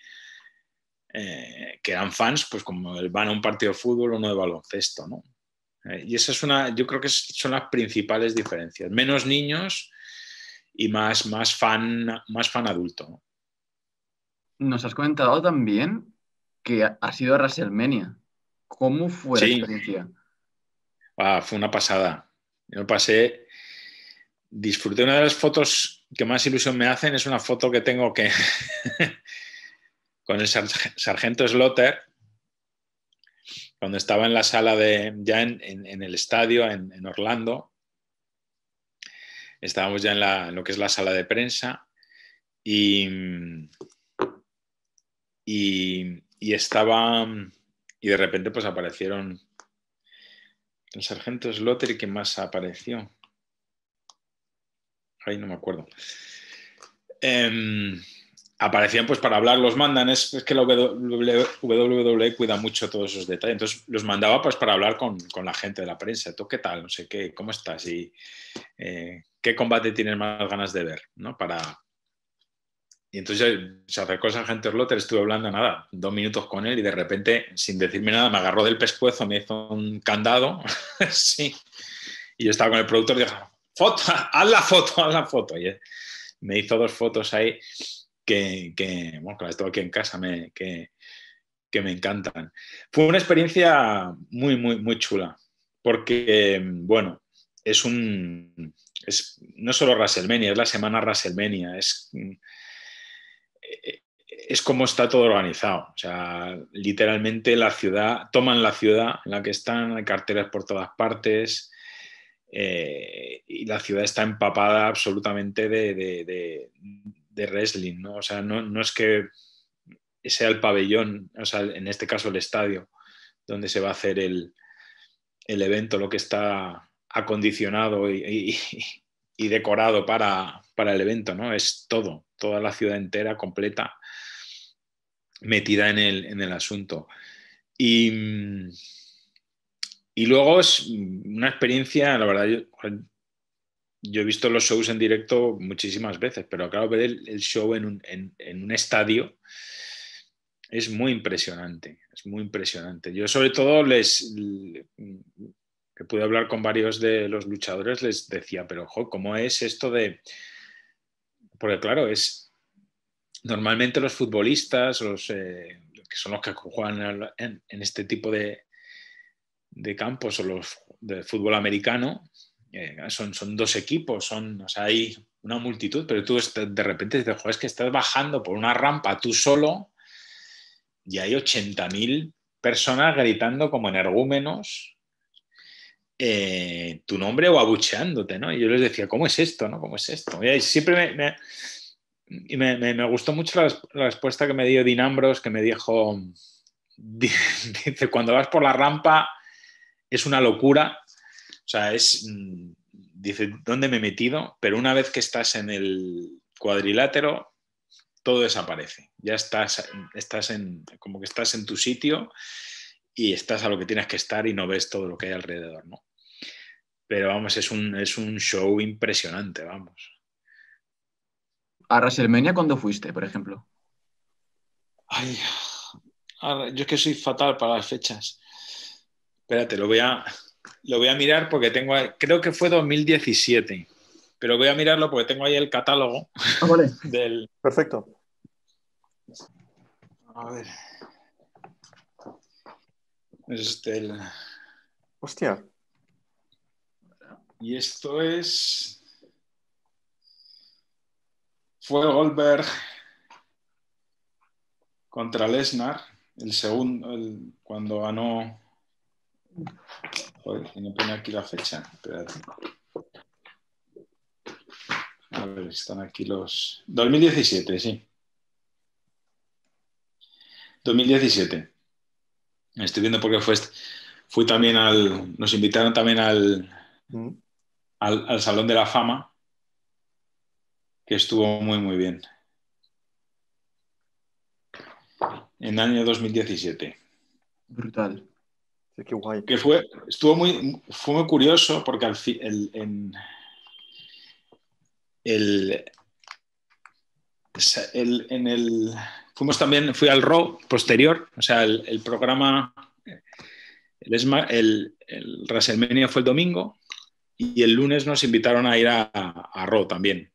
[SPEAKER 2] eran fans, pues como van a un partido de fútbol o uno de baloncesto, ¿no? Y esa yo creo que son las principales diferencias. Menos niños y más fan adulto, ¿no?
[SPEAKER 3] Nos has comentado también que ha sido a WrestleMania. ¿Cómo fue la experiencia?
[SPEAKER 2] Fue una pasada. Yo disfruté. Una de las fotos que más ilusión me hacen es una foto que tengo con el sargento Slaughter, cuando estaba en la sala ya en el estadio en Orlando. Estábamos ya en lo que es la sala de prensa y estaba, y de repente pues aparecieron el sargento Slaughter y ¿quién más apareció? Ahí no me acuerdo. Aparecían pues para hablar, los mandan, es que la WWE cuida mucho todos esos detalles, entonces los mandaba pues para hablar con la gente de la prensa. ¿Tú qué tal? No sé qué, ¿cómo estás? Y ¿qué combate tienes más ganas de ver? ¿No? Y entonces se acercó el sargento Slaughter, estuve hablando 2 minutos con él y de repente, sin decirme nada, me agarró del pescuezo, me hizo un candado, sí, y yo estaba con el productor y dije, ¡foto! ¡Haz la foto! Y me hizo 2 fotos ahí bueno, las tengo aquí en casa, que me encantan. Fue una experiencia muy, muy, muy chula, porque, bueno, es no solo WrestleMania, es la semana WrestleMania, es como está todo organizado. O sea, literalmente toman la ciudad en la que están, hay carteles por todas partes, y la ciudad está empapada absolutamente de wrestling, ¿no? O sea, no es que sea el pabellón, o sea, en este caso el estadio, donde se va a hacer el evento, lo que está acondicionado y decorado para el evento, ¿no? Es todo. toda la ciudad entera, completa, metida en el asunto. Y luego es una experiencia, la verdad, yo he visto los shows en directo muchísimas veces, pero claro, ver el show en un estadio es muy impresionante, es muy impresionante. Yo sobre todo que pude hablar con varios de los luchadores, les decía, pero ojo, ¿cómo es esto de...? Porque claro, normalmente los futbolistas, que son los que juegan en este tipo de campos, o los de fútbol americano, son dos equipos, o sea, hay una multitud, pero tú de repente dices, joder, es que estás bajando por una rampa tú solo y hay 80.000 personas gritando como energúmenos tu nombre o abucheándote, ¿no? Y yo les decía, ¿cómo es esto, no? ¿Cómo es esto? Y siempre me gustó mucho la respuesta que me dio Dean Ambrose, que me dijo, dice, cuando vas por la rampa es una locura, o sea, dice, ¿dónde me he metido? Pero una vez que estás en el cuadrilátero, todo desaparece. Ya estás como que estás en tu sitio y estás a lo que tienes que estar y no ves todo lo que hay alrededor, ¿no? Pero vamos, es un show impresionante, vamos.
[SPEAKER 3] ¿A WrestleMania cuándo fuiste, por ejemplo?
[SPEAKER 2] Ay, yo es que soy fatal para las fechas. Espérate, lo voy a mirar porque creo que fue 2017, pero voy a mirarlo porque tengo ahí el catálogo
[SPEAKER 3] Vale.
[SPEAKER 2] del...
[SPEAKER 1] Perfecto.
[SPEAKER 2] A ver.
[SPEAKER 1] Hostia.
[SPEAKER 2] Y esto fue Goldberg contra Lesnar, el segundo, cuando ganó... Joder, no pone aquí la fecha. Espérate. A ver, están aquí los... 2017, sí. 2017. Estoy viendo porque fui también nos invitaron también al Salón de la Fama, que estuvo muy, muy bien. En el año 2017.
[SPEAKER 3] Brutal.
[SPEAKER 1] Sí, qué guay.
[SPEAKER 2] Que fue muy curioso porque fui al Raw posterior, o sea, el programa, el WrestleMania fue el domingo y el lunes nos invitaron a ir a Raw también.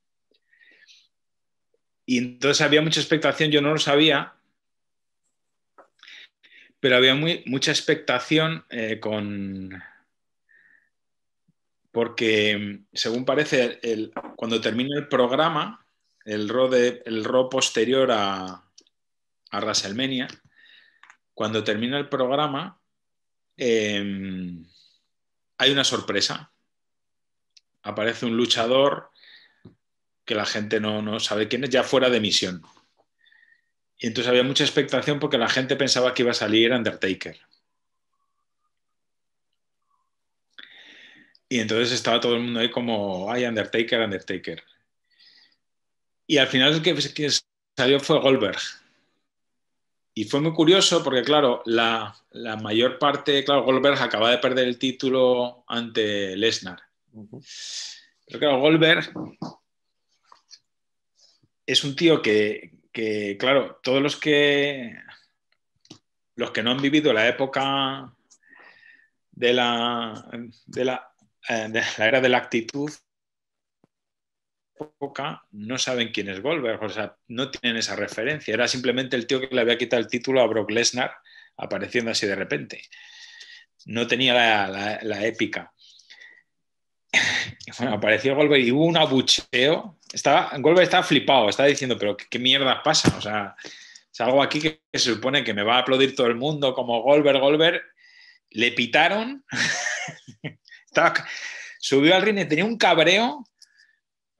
[SPEAKER 2] Y entonces había mucha expectación, yo no lo sabía, pero había mucha expectación porque, según parece, cuando termina el programa, el Raw posterior a WrestleMania, cuando termina el programa, hay una sorpresa. Aparece un luchador que la gente no sabe quién es, ya fuera de emisión. Y entonces había mucha expectación porque la gente pensaba que iba a salir Undertaker. Y entonces estaba todo el mundo ahí como, ay, Undertaker, Undertaker. Y al final el que salió fue Goldberg. Y fue muy curioso porque, claro, la mayor parte, claro, Goldberg acaba de perder el título ante Lesnar. Pero claro, Goldberg es un tío que, claro, todos los que no han vivido la época de la era de la actitud, no saben quién es Goldberg, o sea, no tienen esa referencia. Era simplemente el tío que le había quitado el título a Brock Lesnar, apareciendo así de repente. No tenía la épica. Y bueno, apareció Goldberg y hubo un abucheo. Goldberg estaba flipado, estaba diciendo, pero ¿qué mierda pasa? O sea, es algo aquí que se supone que me va a aplaudir todo el mundo, como Goldberg. Le pitaron, subió al ring y tenía un cabreo.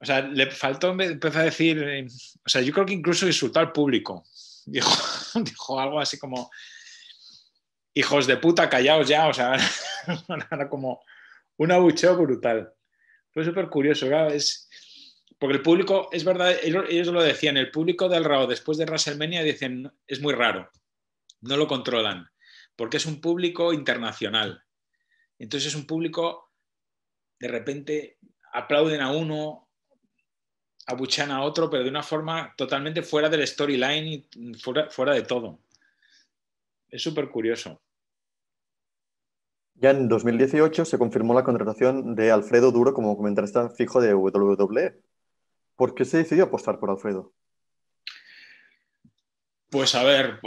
[SPEAKER 2] O sea, le faltó, empezó a decir, o sea, yo creo que incluso insultó al público. Dijo algo así como, hijos de puta, callaos ya. O sea, era como un abucheo brutal. Fue súper curioso, claro, Porque el público, es verdad, ellos lo decían, el público del Raw después de WrestleMania dicen, es muy raro, no lo controlan, porque es un público internacional. Entonces es un público, de repente aplauden a uno, abuchean a otro, pero de una forma totalmente fuera del storyline y fuera de todo. Es súper curioso.
[SPEAKER 1] Ya en 2018 se confirmó la contratación de Alfredo Duro como comentarista fijo de WWE. ¿Por qué se decidió apostar por Alfredo?
[SPEAKER 2] Pues a ver,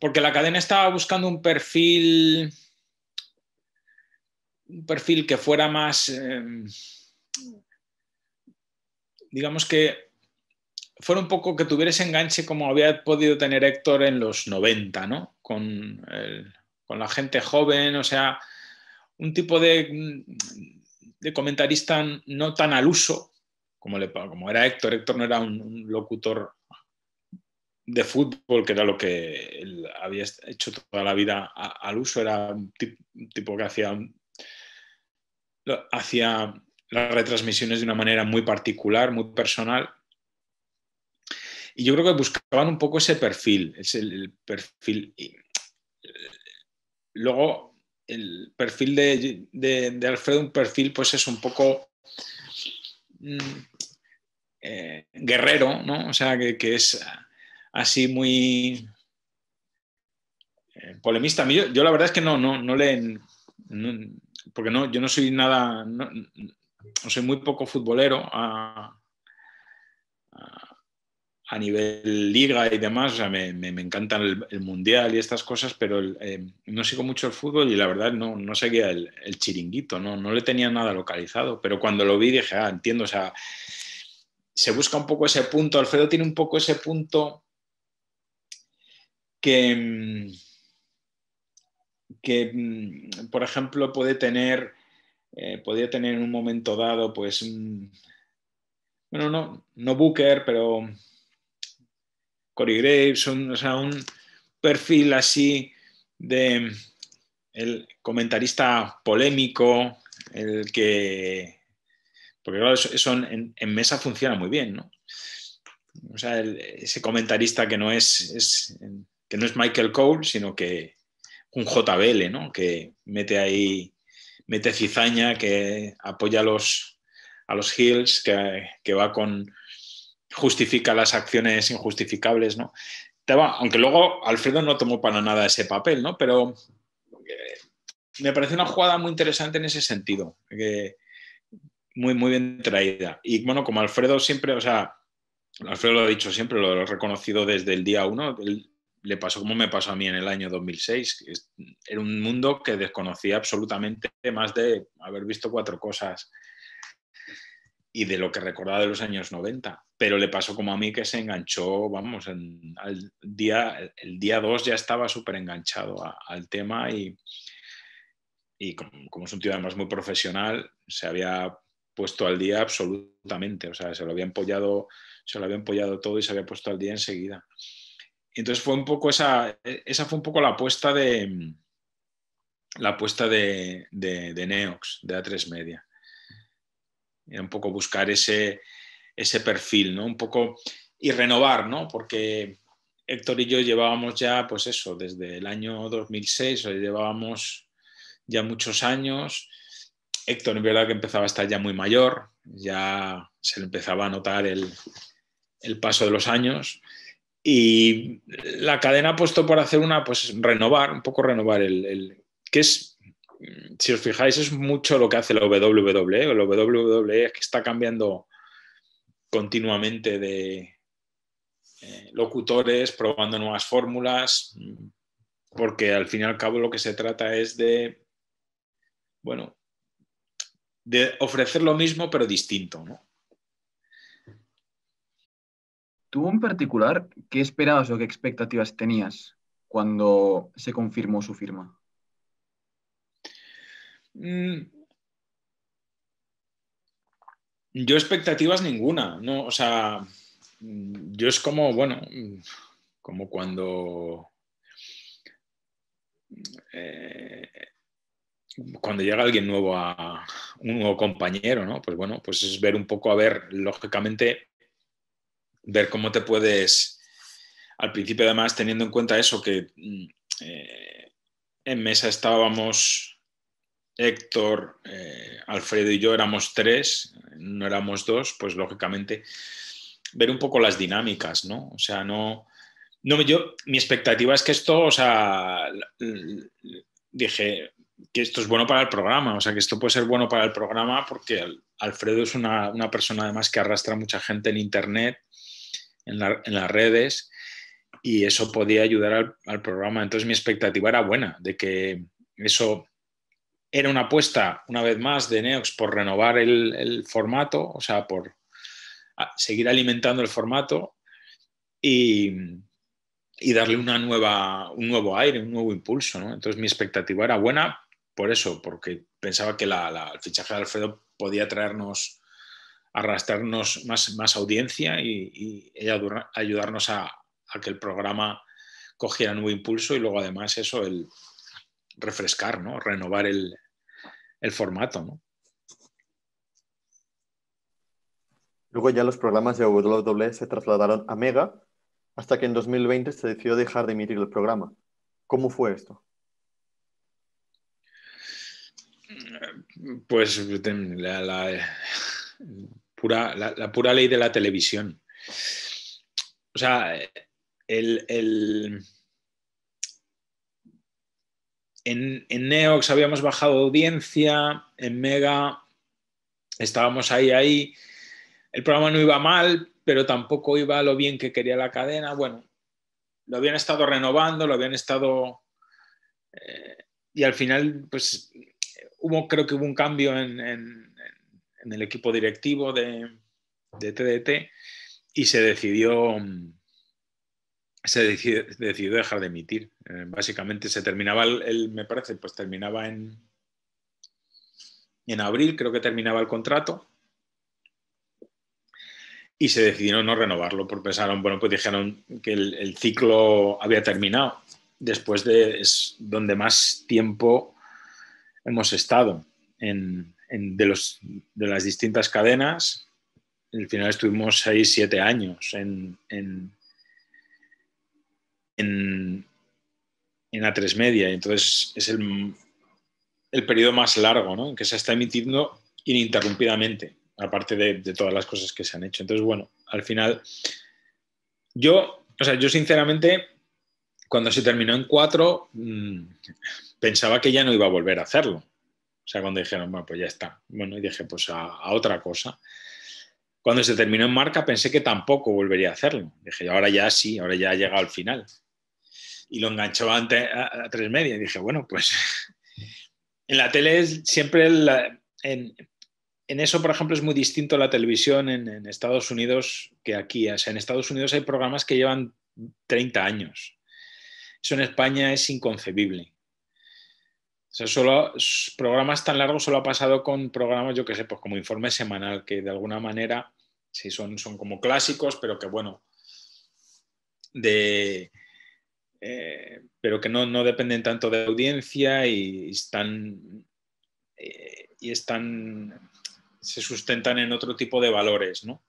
[SPEAKER 2] porque la cadena estaba buscando un perfil que fuera más, digamos que fuera un poco que tuviera ese enganche como había podido tener Héctor en los 90, ¿no? Con la gente joven, o sea, un tipo de comentarista no tan al uso como era Héctor. Héctor no era un locutor de fútbol, que era lo que él había hecho toda la vida al uso, era un tipo que hacía las retransmisiones de una manera muy particular, muy personal. Y yo creo que buscaban un poco ese perfil, es el perfil. Luego, el perfil de Alfredo, un perfil, pues es un poco guerrero, ¿no? O sea, que es así muy polemista. A mí, yo la verdad es que no le... porque yo no soy nada... No soy muy poco futbolero a nivel liga y demás. O sea, me encanta el mundial y estas cosas, pero no sigo mucho el fútbol y la verdad no seguía el chiringuito, no le tenía nada localizado. Pero cuando lo vi dije, entiendo, o sea, se busca un poco ese punto. Alfredo tiene un poco ese punto que por ejemplo, podía tener en un momento dado, pues, bueno, no Booker, pero Corey Graves, o sea, un perfil así de el comentarista polémico, el que... Porque claro, eso en mesa funciona muy bien, ¿no? O sea, ese comentarista que no es Michael Cole, sino que un JBL, ¿no? Que mete cizaña, que apoya a los heels, que va justifica las acciones injustificables, ¿no? Aunque luego Alfredo no tomó para nada ese papel, ¿no? Pero me parece una jugada muy interesante en ese sentido, muy, muy bien traída. Y bueno, como Alfredo siempre, o sea, Alfredo lo ha dicho siempre, lo he reconocido desde el día 1, le pasó como me pasó a mí en el año 2006. Era un mundo que desconocía absolutamente, más de haber visto 4 cosas y de lo que recordaba de los años 90. Pero le pasó como a mí, que se enganchó, vamos, el día 2 ya estaba súper enganchado al tema y como es un tío además muy profesional, se había puesto al día absolutamente. O sea, se lo había empollado todo y se había puesto al día enseguida. Entonces fue un poco esa fue un poco la apuesta de Neox, de A3 Media. Era un poco buscar ese perfil, ¿no? Un poco y renovar, ¿no? Porque Héctor y yo llevábamos ya, pues eso, desde el año 2006, o llevábamos ya muchos años. Héctor, en verdad, que empezaba a estar ya muy mayor, ya se le empezaba a notar el paso de los años. Y la cadena ha puesto por hacer pues un poco renovar que es, si os fijáis, es mucho lo que hace la WWE. La WWE es que está cambiando continuamente de locutores, probando nuevas fórmulas, porque al fin y al cabo lo que se trata es de ofrecer lo mismo pero distinto, ¿no?
[SPEAKER 3] ¿Tú en particular qué esperabas o qué expectativas tenías cuando se confirmó su firma?
[SPEAKER 2] Yo expectativas ninguna, ¿no? O sea, yo es como, como cuando llega alguien nuevo a un nuevo compañero, ¿no? Pues bueno, pues es ver un poco, a ver, lógicamente, ver cómo te puedes, al principio además teniendo en cuenta eso, que en mesa estábamos Héctor, Alfredo y yo, éramos 3, no éramos 2, pues lógicamente ver un poco las dinámicas, ¿no? O sea, mi expectativa es que esto, o sea, dije que esto es bueno para el programa, o sea, que esto puede ser bueno para el programa porque Alfredo es una persona además que arrastra mucha gente en internet, en las redes, y eso podía ayudar al programa. Entonces mi expectativa era buena, de que eso era una apuesta, una vez más, de Neox por renovar el formato, o sea, por seguir alimentando el formato y darle un nuevo aire, un nuevo impulso, ¿no? Entonces mi expectativa era buena por eso, porque pensaba que el fichaje de Alfredo podía arrastrarnos más audiencia y ayudarnos a que el programa cogiera nuevo impulso y luego además eso, el refrescar, ¿no? Renovar el formato, ¿no?
[SPEAKER 1] Luego ya los programas de WWE se trasladaron a Mega hasta que en 2020 se decidió dejar de emitir el programa. ¿Cómo fue esto?
[SPEAKER 2] Pues la pura ley de la televisión. O sea, en Neox habíamos bajado audiencia, en Mega estábamos ahí. El programa no iba mal, pero tampoco iba lo bien que quería la cadena. Bueno, lo habían estado renovando, lo habían estado... y al final, pues, creo que hubo un cambio en el equipo directivo de TDT y se decidió dejar de emitir. Básicamente se terminaba me parece, pues terminaba en abril, creo que terminaba el contrato y se decidió no renovarlo porque pensaron, bueno, pues dijeron que el ciclo había terminado. Después es donde más tiempo hemos estado de las distintas cadenas. Al final estuvimos 6-7 años en A3 Media, y entonces es el periodo más largo, ¿no?, en que se está emitiendo ininterrumpidamente, aparte de todas las cosas que se han hecho. Entonces, bueno, al final yo sinceramente, cuando se terminó en 4, pensaba que ya no iba a volver a hacerlo. O sea, cuando dijeron, bueno, pues ya está. Bueno, y dije, pues a otra cosa. Cuando se terminó en Marca pensé que tampoco volvería a hacerlo. Dije, ahora ya sí, ahora ya ha llegado al final. Y lo enganchó a 3 Media y dije, bueno, pues en la tele siempre en eso, por ejemplo, es muy distinto la televisión en Estados Unidos que aquí. O sea, en Estados Unidos hay programas que llevan 30 años. Eso en España es inconcebible. O sea, programas tan largos solo ha pasado con programas, yo qué sé, pues como Informe Semanal, que de alguna manera sí son como clásicos, pero que bueno, pero que no dependen tanto de audiencia y se sustentan en otro tipo de valores, ¿no?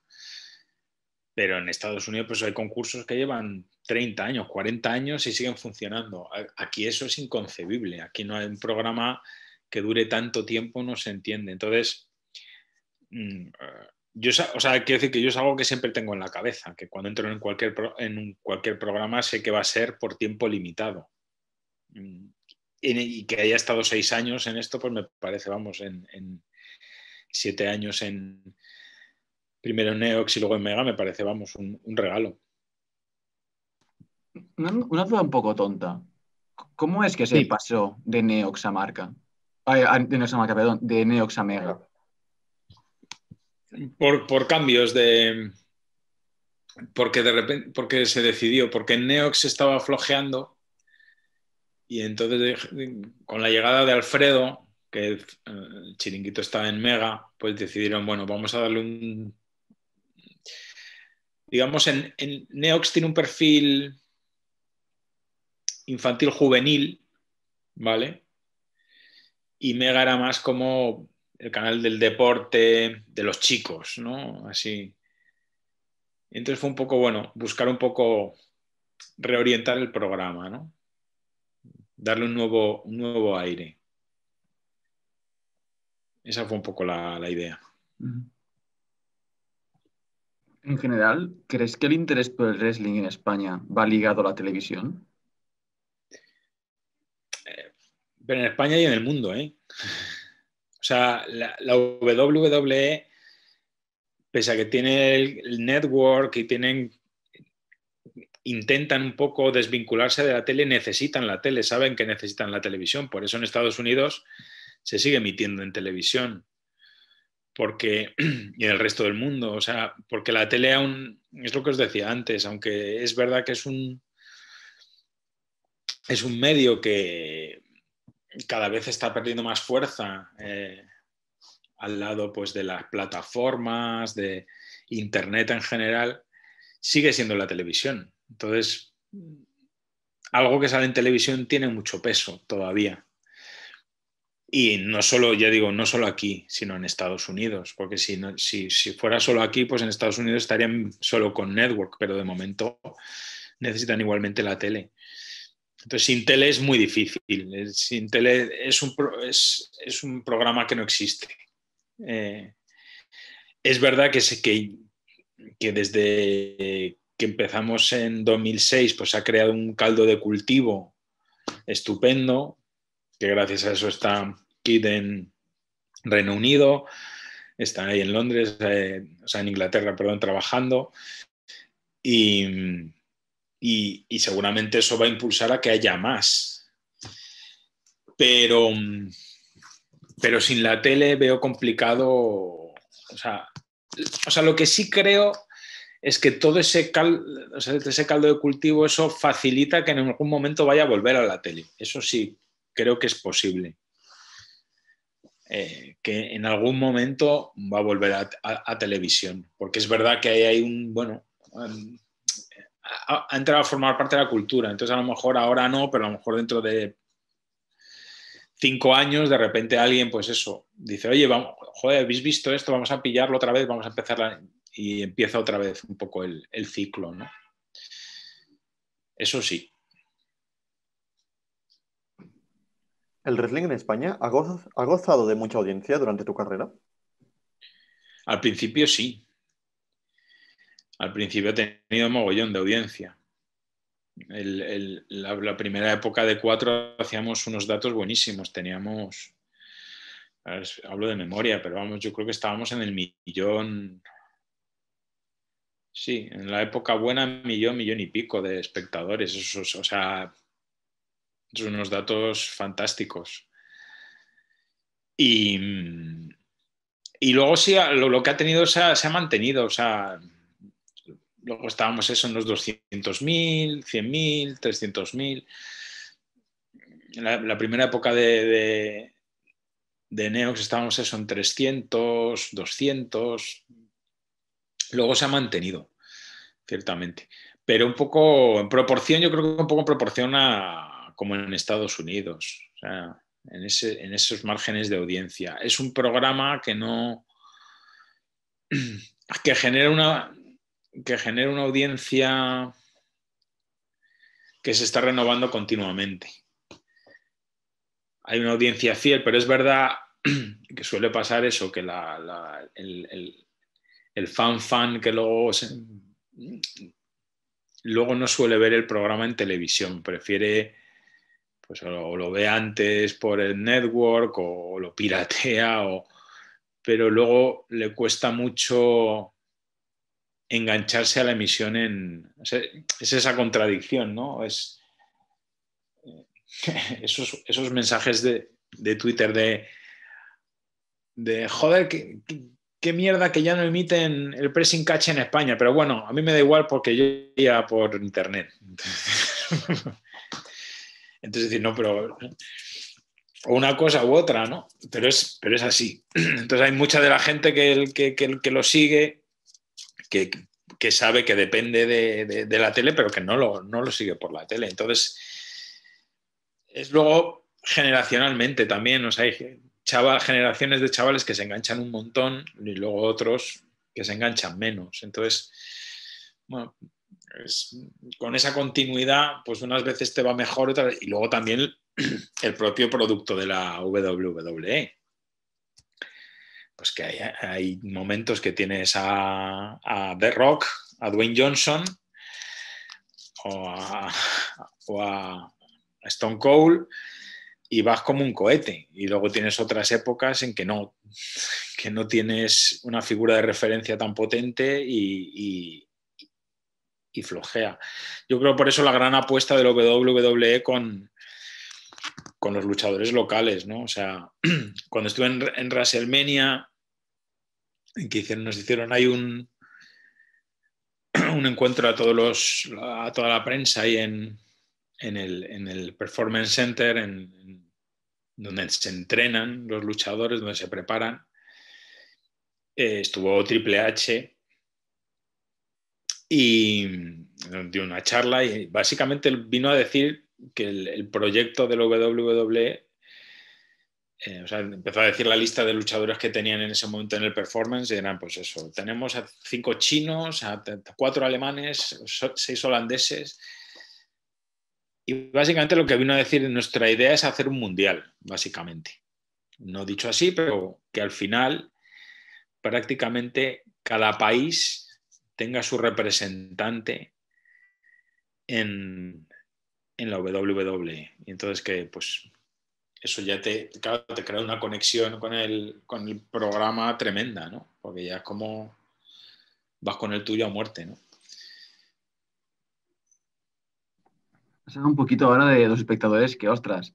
[SPEAKER 2] Pero en Estados Unidos pues hay concursos que llevan 30 años, 40 años y siguen funcionando. Aquí eso es inconcebible. Aquí no hay un programa que dure tanto tiempo, no se entiende. Entonces, quiero decir que yo es algo que siempre tengo en la cabeza, que cuando entro en cualquier programa sé que va a ser por tiempo limitado. Y que haya estado 6 años en esto, pues me parece, vamos, en 7 años primero en Neox y luego en Mega, me parece, vamos, un regalo.
[SPEAKER 3] Una duda un poco tonta. ¿Cómo es que se pasó de Neox a Marca? De Neox a Marca, perdón, de Neox a Mega.
[SPEAKER 2] Por cambios porque de repente, porque se decidió, porque en Neox estaba flojeando y entonces con la llegada de Alfredo, que el chiringuito estaba en Mega, pues decidieron, bueno, vamos a darle digamos, en Neox tiene un perfil infantil juvenil, ¿vale? Y Mega era más como el canal del deporte de los chicos, ¿no? Así. Entonces fue un poco, bueno, buscar un poco reorientar el programa, ¿no? Darle un nuevo aire. Esa fue un poco la idea.
[SPEAKER 3] En general, ¿crees que el interés por el wrestling en España va ligado a la televisión?
[SPEAKER 2] Pero en España y en el mundo, ¿eh? O sea, la WWE, pese a que tiene el network y intentan un poco desvincularse de la tele, necesitan la tele, saben que necesitan la televisión. Por eso en Estados Unidos se sigue emitiendo en televisión. Y en el resto del mundo, o sea, porque la tele aún, es lo que os decía antes, aunque es verdad que es un medio que cada vez está perdiendo más fuerza al lado pues, de las plataformas, de Internet en general, sigue siendo la televisión. Entonces, algo que sale en televisión tiene mucho peso todavía. Y no solo, ya digo, no solo aquí, sino en Estados Unidos, porque si fuera solo aquí, pues en Estados Unidos estarían solo con network, pero de momento necesitan igualmente la tele. Entonces, sin tele es muy difícil. Sin tele es un programa que no existe. Es verdad que desde que empezamos en 2006, pues se ha creado un caldo de cultivo estupendo, que gracias a eso está Kid en Reino Unido, está ahí en Londres, o sea, en Inglaterra, perdón, trabajando. Y seguramente eso va a impulsar a que haya más. Pero sin la tele veo complicado. O sea, lo que sí creo es que todo ese caldo de cultivo, eso facilita que en algún momento vaya a volver a la tele. Eso sí, creo que es posible. Que en algún momento va a volver a televisión. Porque es verdad que hay ha entrado a formar parte de la cultura. Entonces, a lo mejor ahora no, pero a lo mejor dentro de 5 años, de repente alguien, pues eso, dice, oye, vamos, joder, ¿habéis visto esto? Vamos a pillarlo otra vez, vamos a empezar y empieza otra vez un poco el ciclo, ¿no? Eso sí.
[SPEAKER 1] ¿El wrestling en España ha gozado de mucha audiencia durante tu carrera?
[SPEAKER 2] Al principio sí. Al principio he tenido mogollón de audiencia. La primera época de 4 hacíamos unos datos buenísimos. Teníamos, hablo de memoria, pero vamos, yo creo que estábamos en el millón. Sí, en la época buena, millón y pico de espectadores. O sea, son unos datos fantásticos. Y luego sí, lo que ha tenido se ha mantenido. O sea, luego estábamos eso en los 200.000, 100.000, 300.000. La primera época de Neox estábamos eso en 300, 200. Luego se ha mantenido, ciertamente. Pero un poco en proporción, yo creo que un poco en proporción a como en Estados Unidos. O sea, en esos márgenes de audiencia. Es un programa que no... que genera una audiencia que se está renovando continuamente. Hay una audiencia fiel, pero es verdad que suele pasar eso, que el fan que luego no suele ver el programa en televisión, prefiere, pues o lo ve antes por el network o lo piratea, pero luego le cuesta mucho engancharse a la emisión es esa contradicción, ¿no? Esos mensajes de Twitter de joder, qué mierda que ya no emiten el pressing catch en España, pero bueno, a mí me da igual porque yo iba por internet. Entonces decir, no, pero o una cosa u otra, ¿no? Pero es así. Entonces hay mucha de la gente que lo sigue, que sabe que depende de la tele, pero que no lo sigue por la tele. Entonces, es luego generacionalmente también, o sea, hay generaciones de chavales que se enganchan un montón y luego otros que se enganchan menos. Entonces, bueno, con esa continuidad, pues unas veces te va mejor y luego también el propio producto de la WWE. Pues que hay momentos que tienes a The Rock, a Dwayne Johnson o a Stone Cold y vas como un cohete. Y luego tienes otras épocas en que no tienes una figura de referencia tan potente y flojea. Yo creo por eso la gran apuesta de la WWE con los luchadores locales, ¿no? O sea, cuando estuve en WrestleMania, que nos hicieron ahí un encuentro a toda la prensa ahí en el Performance Center, donde se entrenan los luchadores, donde se preparan. Estuvo Triple H y dio una charla y básicamente vino a decir que el proyecto de la WWE, o sea, empezó a decir la lista de luchadores que tenían en ese momento en el performance y eran pues eso, tenemos a 5 chinos, a 4 alemanes, 6 holandeses y básicamente lo que vino a decir nuestra idea es hacer un mundial, básicamente. No dicho así, pero que al final prácticamente cada país tenga su representante en la WWE. Y entonces que pues eso ya te crea una conexión con el programa tremenda, ¿no? Porque ya es como vas con el tuyo a muerte, ¿no?
[SPEAKER 3] Se habla un poquito ahora de los espectadores que, ostras,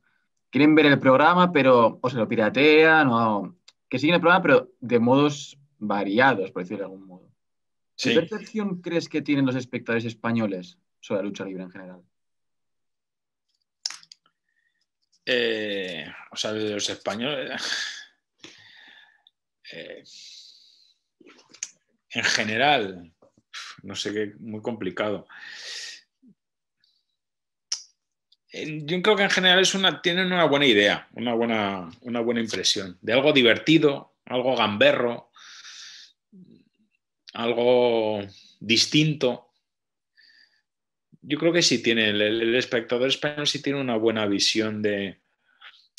[SPEAKER 3] quieren ver el programa, pero o se lo piratean, o que siguen el programa, pero de modos variados, por decirlo de algún modo. ¿Qué
[SPEAKER 2] Sí.
[SPEAKER 3] percepción crees que tienen los espectadores españoles sobre la lucha libre en general?
[SPEAKER 2] O sea, los españoles... en general, no sé qué, muy complicado. Yo creo que en general tienen una buena idea, una buena impresión de algo divertido, algo gamberro, algo distinto. Yo creo que sí tiene, el espectador español sí tiene una buena visión de...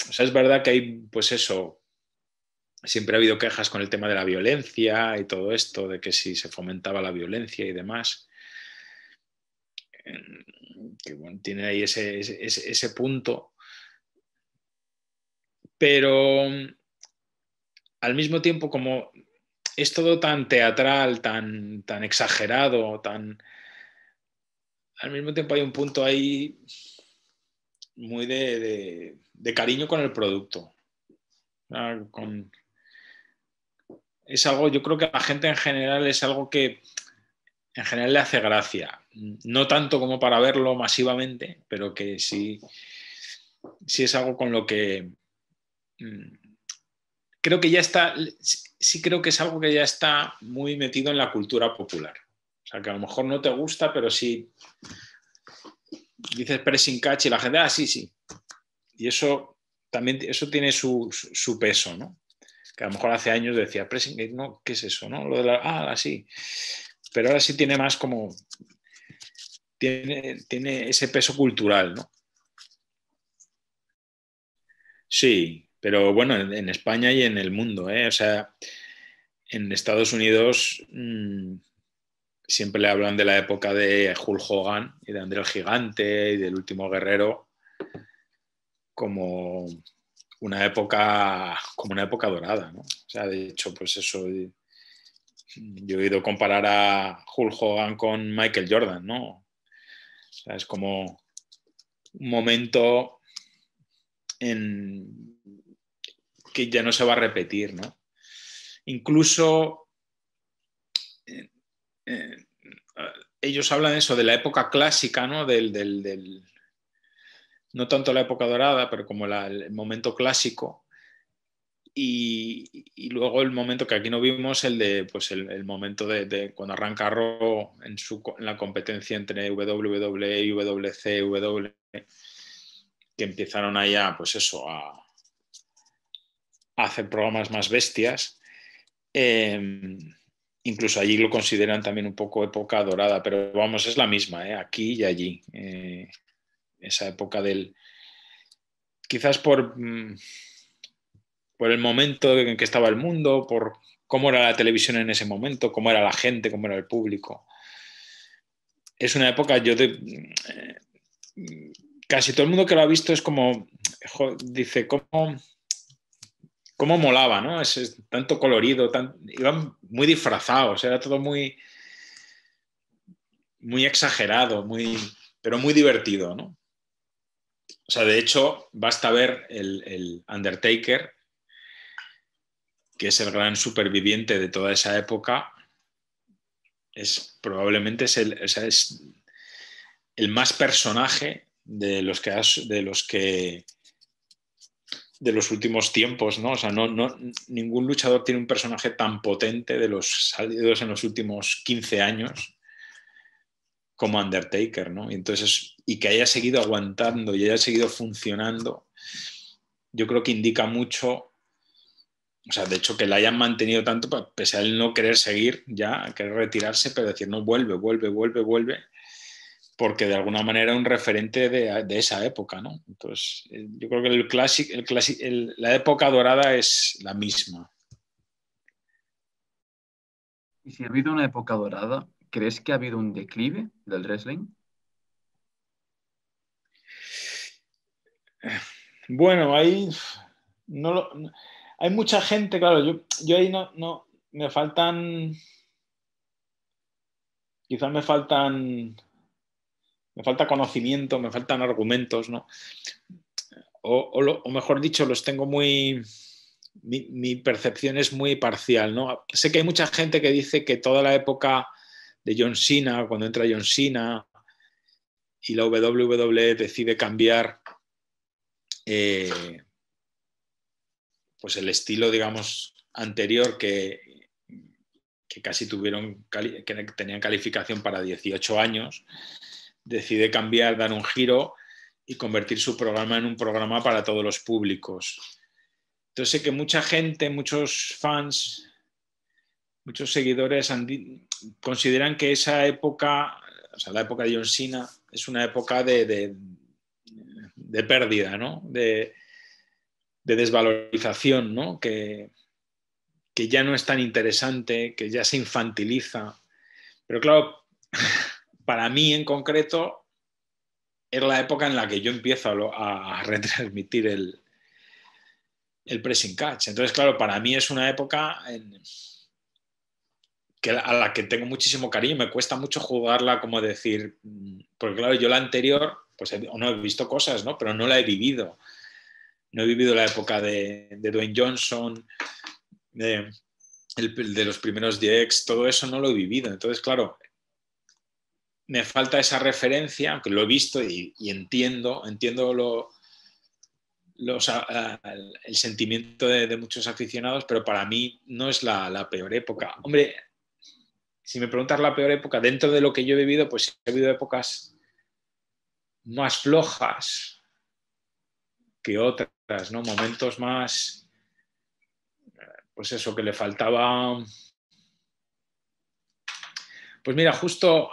[SPEAKER 2] O sea, es verdad que hay, pues eso, siempre ha habido quejas con el tema de la violencia y todo esto, de que si se fomentaba la violencia y demás. Que bueno, tiene ahí ese punto. Pero al mismo tiempo, como es todo tan teatral, tan exagerado, al mismo tiempo hay un punto ahí muy de cariño con el producto. Es algo, yo creo que a la gente en general es algo que en general le hace gracia. No tanto como para verlo masivamente, pero que sí es algo con lo que creo que ya está, sí creo que es algo que ya está muy metido en la cultura popular. O sea, que a lo mejor no te gusta, pero sí dices pressing catch y la gente, sí. Y eso también tiene su peso, ¿no? Que a lo mejor hace años decía, pressing catch, no, ¿qué es eso? ¿No? Lo de sí. Pero ahora sí tiene más como... Tiene ese peso cultural, ¿no? Sí, pero bueno, en España y en el mundo, ¿eh? O sea, en Estados Unidos siempre le hablan de la época de Hulk Hogan y de André el Gigante y del Último Guerrero como una época dorada, ¿no? O sea, de hecho, pues eso, yo he oído comparar a Hulk Hogan con Michael Jordan, ¿no? O sea, es como un momento que ya no se va a repetir, ¿no? Incluso ellos hablan eso de la época clásica, ¿no? No tanto la época dorada, pero como el momento clásico. Y luego el momento que aquí no vimos, el momento de cuando arranca Raw en la competencia entre WWE y WCW, que empezaron allá, pues eso, hacer programas más bestias. Incluso allí lo consideran también un poco época dorada, pero vamos, es la misma, aquí y allí. Esa época del... Quizás por el momento en que estaba el mundo, por cómo era la televisión en ese momento, cómo era la gente, cómo era el público. Es una época, casi todo el mundo que lo ha visto es como, dice, cómo molaba, ¿no? Es tanto colorido, iban muy disfrazados, era todo muy, muy exagerado, pero muy divertido, ¿no? O sea, de hecho, basta ver el Undertaker, que es el gran superviviente de toda esa época, probablemente es el más personaje de los últimos tiempos, ¿no? O sea, ningún luchador tiene un personaje tan potente de los salidos en los últimos 15 años como Undertaker, ¿no? Y que haya seguido aguantando y haya seguido funcionando, yo creo que indica mucho. O sea, de hecho, que la hayan mantenido tanto, pese a él no querer seguir ya, querer retirarse, pero decir, no, vuelve, porque de alguna manera es un referente de esa época, ¿no? Entonces, yo creo que la época dorada es la misma.
[SPEAKER 3] Y si ha habido una época dorada, ¿crees que ha habido un declive del wrestling?
[SPEAKER 2] Bueno, hay mucha gente, claro, yo ahí no me faltan, quizás me falta conocimiento, me faltan argumentos, ¿no? O mejor dicho, los tengo muy... Mi percepción es muy parcial, ¿no? Sé que hay mucha gente que dice que toda la época de John Cena, cuando entra John Cena y la WWE decide cambiar pues el estilo, digamos, anterior que casi que tenían calificación para 18 años, decide cambiar, dar un giro y convertir su programa en un programa para todos los públicos. Entonces sé que mucha gente, muchos fans, muchos seguidores consideran que esa época, o sea, la época de John Cena, es una época de pérdida, ¿no? De desvalorización, ¿no? Que ya no es tan interesante, que ya se infantiliza. Pero claro, para mí en concreto, era la época en la que yo empiezo a retransmitir el pressing catch. Entonces, claro, para mí es una época a la que tengo muchísimo cariño. Me cuesta mucho jugarla, como decir, porque claro, yo la anterior, pues no he visto cosas, ¿no? Pero no la he vivido. No he vivido la época de Dwayne Johnson, de los primeros DX, todo eso no lo he vivido. Entonces, claro, me falta esa referencia, aunque lo he visto y entiendo el sentimiento de muchos aficionados, pero para mí no es la peor época. Hombre, si me preguntas la peor época, dentro de lo que yo he vivido, pues he habido épocas más flojas que otras, ¿no? Momentos más, pues eso, que le faltaba. Pues mira, justo,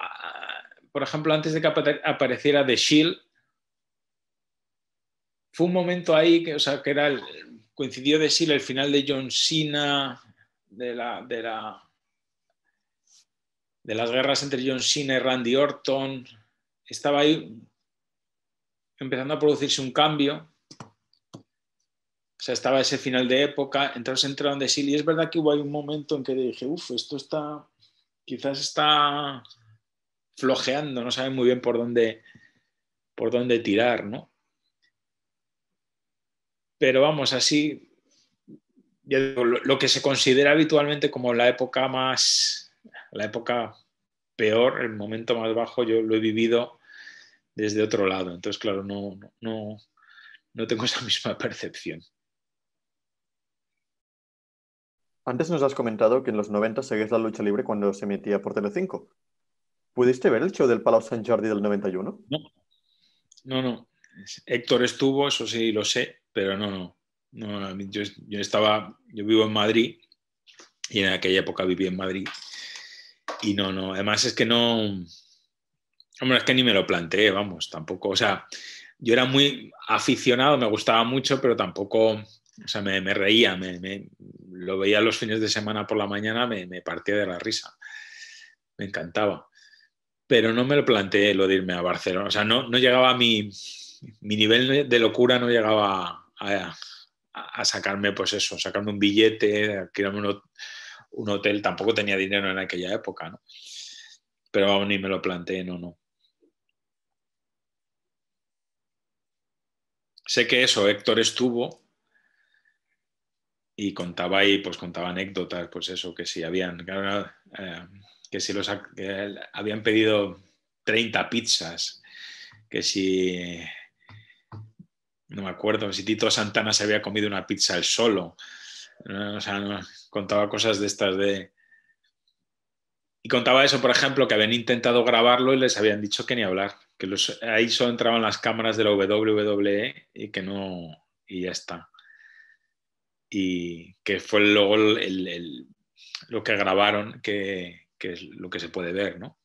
[SPEAKER 2] por ejemplo, antes de que apareciera The Shield, fue un momento ahí que, o sea, que era coincidió The Shield, el final de John Cena, de las guerras entre John Cena y Randy Orton. Estaba ahí empezando a producirse un cambio. O sea, estaba ese final de época, entonces entraron The Shield y es verdad que hubo ahí un momento en que dije, esto quizás está flojeando, no saben muy bien por dónde tirar, ¿no? Pero vamos, así, ya digo, lo que se considera habitualmente como la época peor, el momento más bajo, yo lo he vivido desde otro lado. Entonces, claro, no tengo esa misma percepción.
[SPEAKER 1] Antes nos has comentado que en los 90 seguías la lucha libre cuando se emitía por Telecinco. ¿Pudiste ver el show del Palau Sant Jordi del 91?
[SPEAKER 2] No. Héctor estuvo, eso sí lo sé, pero no. No, yo vivo en Madrid y en aquella época viví en Madrid y no, además es que no, hombre, es que ni me lo planteé, vamos, tampoco, o sea, yo era muy aficionado, me gustaba mucho, pero tampoco, o sea, me reía, lo veía los fines de semana por la mañana, me partía de la risa, me encantaba, pero no me lo planteé lo de irme a Barcelona, o sea, no llegaba a mi nivel de locura, no llegaba a sacarme, pues eso, sacarme un billete, alquilarme un hotel, tampoco tenía dinero en aquella época, ¿no? Pero aún ni me lo planteé, no. Sé que eso, Héctor estuvo y contaba ahí, pues contaba anécdotas, pues eso, que si habían, claro, que si que habían pedido 30 pizzas, que si, no me acuerdo, si Tito Santana se había comido una pizza él solo, o sea, contaba cosas de estas de... Y contaba eso, por ejemplo, que habían intentado grabarlo y les habían dicho que ni hablar, que ahí solo entraban las cámaras de la WWE y que no, y ya está. Y que fue luego lo que grabaron, que es lo que se puede ver, ¿no?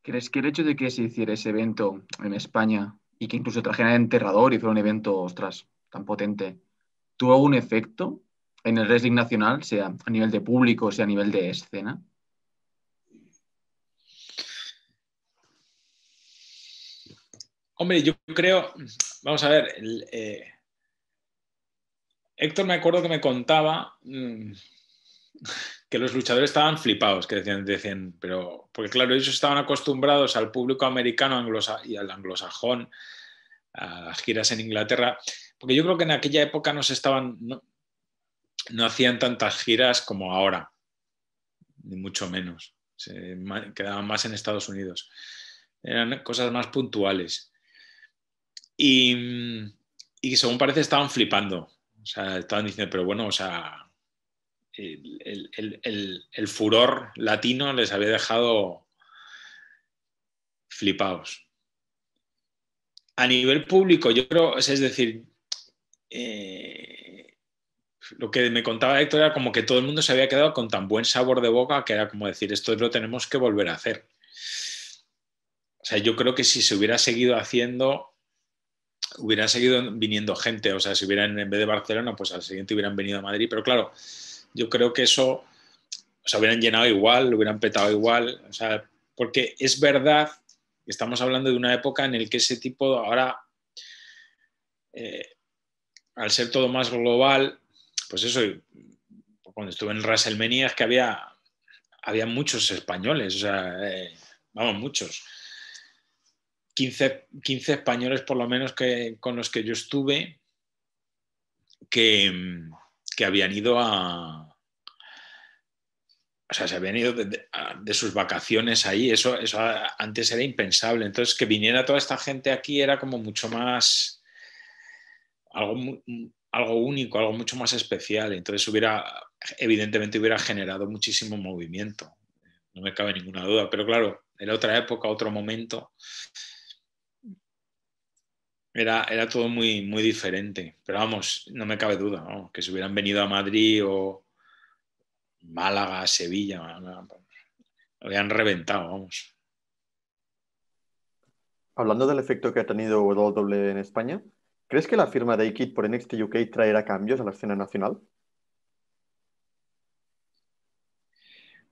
[SPEAKER 3] ¿Crees que el hecho de que se hiciera ese evento en España y que incluso trajeran el enterrador y fuera un evento, ostras, tan potente, tuvo algún efecto en el wrestling nacional, sea a nivel de público, sea a nivel de escena?
[SPEAKER 2] Hombre, yo creo, vamos a ver, Héctor me acuerdo que me contaba que los luchadores estaban flipados, que decían, pero, porque claro, ellos estaban acostumbrados al público americano y al anglosajón, a las giras en Inglaterra, porque yo creo que en aquella época no hacían tantas giras como ahora, ni mucho menos, quedaban más en Estados Unidos, eran cosas más puntuales. Y según parece estaban flipando, o sea, estaban diciendo, pero bueno, o sea, el furor latino les había dejado flipados. A nivel público, yo creo, es decir, lo que me contaba Héctor era como que todo el mundo se había quedado con tan buen sabor de boca que era como decir, esto lo tenemos que volver a hacer. O sea, yo creo que si se hubiera seguido haciendo, hubiera seguido viniendo gente. O sea, si hubieran, en vez de Barcelona, pues al siguiente hubieran venido a Madrid. Pero claro, yo creo que eso, o sea, hubieran llenado igual, lo hubieran petado igual. O sea, porque es verdad, estamos hablando de una época en la que ese tipo, ahora, al ser todo más global, pues eso, cuando estuve en WrestleMania es que había muchos españoles, o sea, vamos, muchos. 15 españoles por lo menos con los que yo estuve que habían ido o sea, se habían ido de sus vacaciones ahí, eso antes era impensable. Entonces, que viniera toda esta gente aquí era como mucho más, algo único, algo mucho más especial. Entonces, evidentemente hubiera generado muchísimo movimiento, no me cabe ninguna duda. Pero claro, era otra época, otro momento. Era todo muy, muy diferente. Pero vamos, no me cabe duda, ¿no? Que si hubieran venido a Madrid o Málaga, Sevilla, lo habían reventado, vamos.
[SPEAKER 1] Hablando del efecto que ha tenido WWE en España, ¿crees que la firma de A-Kid por NXT UK traerá cambios a la escena nacional?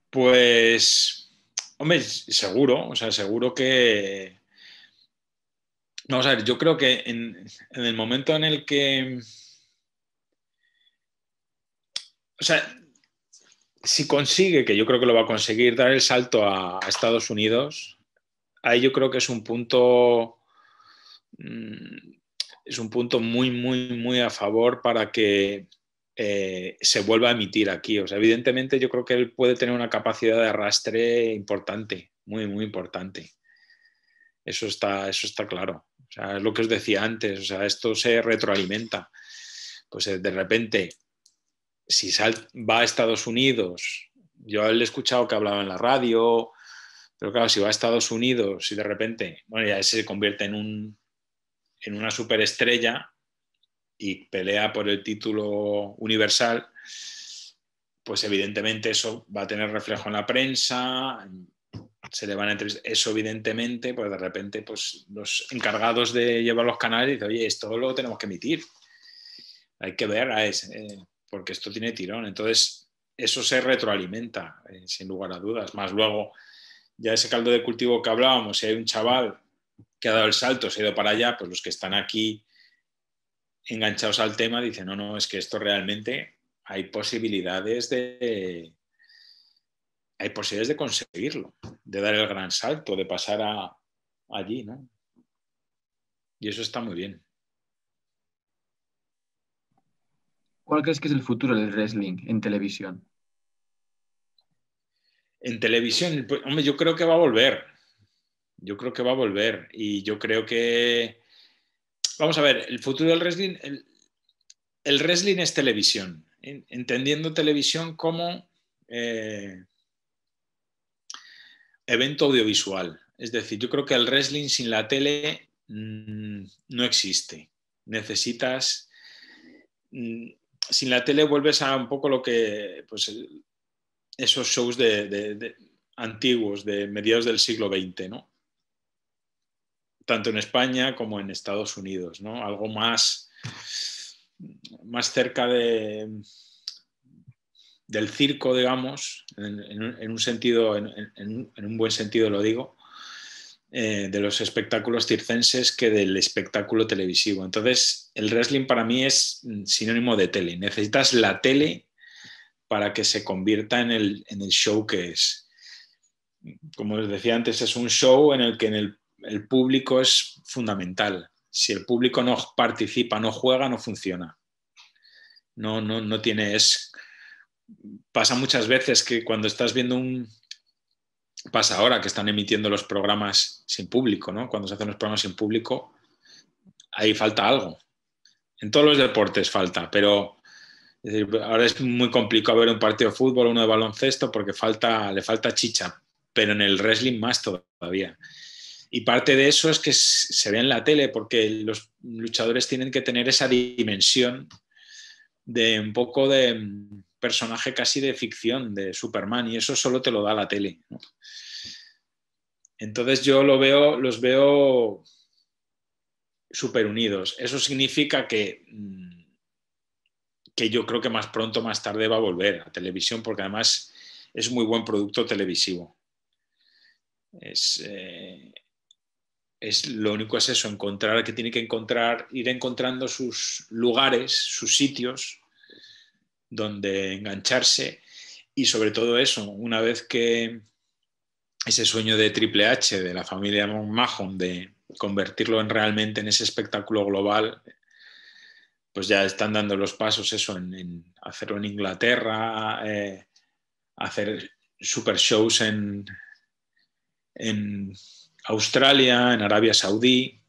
[SPEAKER 2] Pues, hombre, seguro, o sea, seguro que... Vamos a ver, yo creo que en el momento en el que... O sea, si consigue, que yo creo que lo va a conseguir, dar el salto a Estados Unidos, ahí yo creo que es un punto muy, muy, muy a favor para que se vuelva a emitir aquí. O sea, evidentemente yo creo que él puede tener una capacidad de arrastre importante, muy, muy importante. Eso está claro. O sea, es lo que os decía antes, o sea, esto se retroalimenta. Pues de repente, si va a Estados Unidos, yo le he escuchado que hablaba en la radio, pero claro, si va a Estados Unidos y de repente, bueno, ya se convierte en una superestrella y pelea por el título universal, pues evidentemente eso va a tener reflejo en la prensa, se le van a entrevistar. Eso evidentemente, pues de repente pues los encargados de llevar los canales dicen, oye, esto lo tenemos que emitir, hay que ver porque esto tiene tirón. Entonces eso se retroalimenta, sin lugar a dudas. Más luego, ya ese caldo de cultivo que hablábamos, si hay un chaval que ha dado el salto, se ha ido para allá, pues los que están aquí enganchados al tema dicen, no, es que esto realmente hay posibilidades de conseguirlo, de dar el gran salto, de pasar allí, ¿no? Y eso está muy bien.
[SPEAKER 3] ¿Cuál crees que es el futuro del wrestling en televisión?
[SPEAKER 2] En televisión, pues, hombre, yo creo que va a volver. Yo creo que va a volver. Y yo creo que... Vamos a ver, el futuro del wrestling... El wrestling es televisión. Entendiendo televisión como evento audiovisual. Es decir, yo creo que el wrestling sin la tele no existe. Necesitas... sin la tele vuelves a un poco lo que... Pues, esos shows antiguos de mediados del siglo XX, ¿no? Tanto en España como en Estados Unidos, ¿no? Algo más cerca del circo, digamos, en un sentido, en un buen sentido lo digo, de los espectáculos circenses que del espectáculo televisivo. Entonces, el wrestling para mí es sinónimo de tele. Necesitas la tele para que se convierta en el show que es. Como les decía antes, es un show en el que el público es fundamental. Si el público no participa, no juega, no funciona. No tiene... Pasa muchas veces que cuando estás viendo Pasa ahora que están emitiendo los programas sin público, ¿no? Cuando se hacen los programas sin público, ahí falta algo. En todos los deportes falta, pero... Es decir, ahora es muy complicado ver un partido de fútbol o uno de baloncesto porque le falta chicha, pero en el wrestling más todavía. Y parte de eso es que se ve en la tele porque los luchadores tienen que tener esa dimensión de un poco de personaje casi de ficción, de Superman, y eso solo te lo da la tele, ¿no? Entonces yo los veo súper unidos. Eso significa que yo creo que más pronto o más tarde va a volver a televisión, porque además es muy buen producto televisivo. Lo único es eso, ir encontrando sus lugares, sus sitios donde engancharse, y sobre todo eso, una vez que ese sueño de Triple H, de la familia McMahon, de convertirlo realmente en ese espectáculo global, pues ya están dando los pasos eso, en hacerlo en Inglaterra, hacer super shows en Australia, en Arabia Saudí.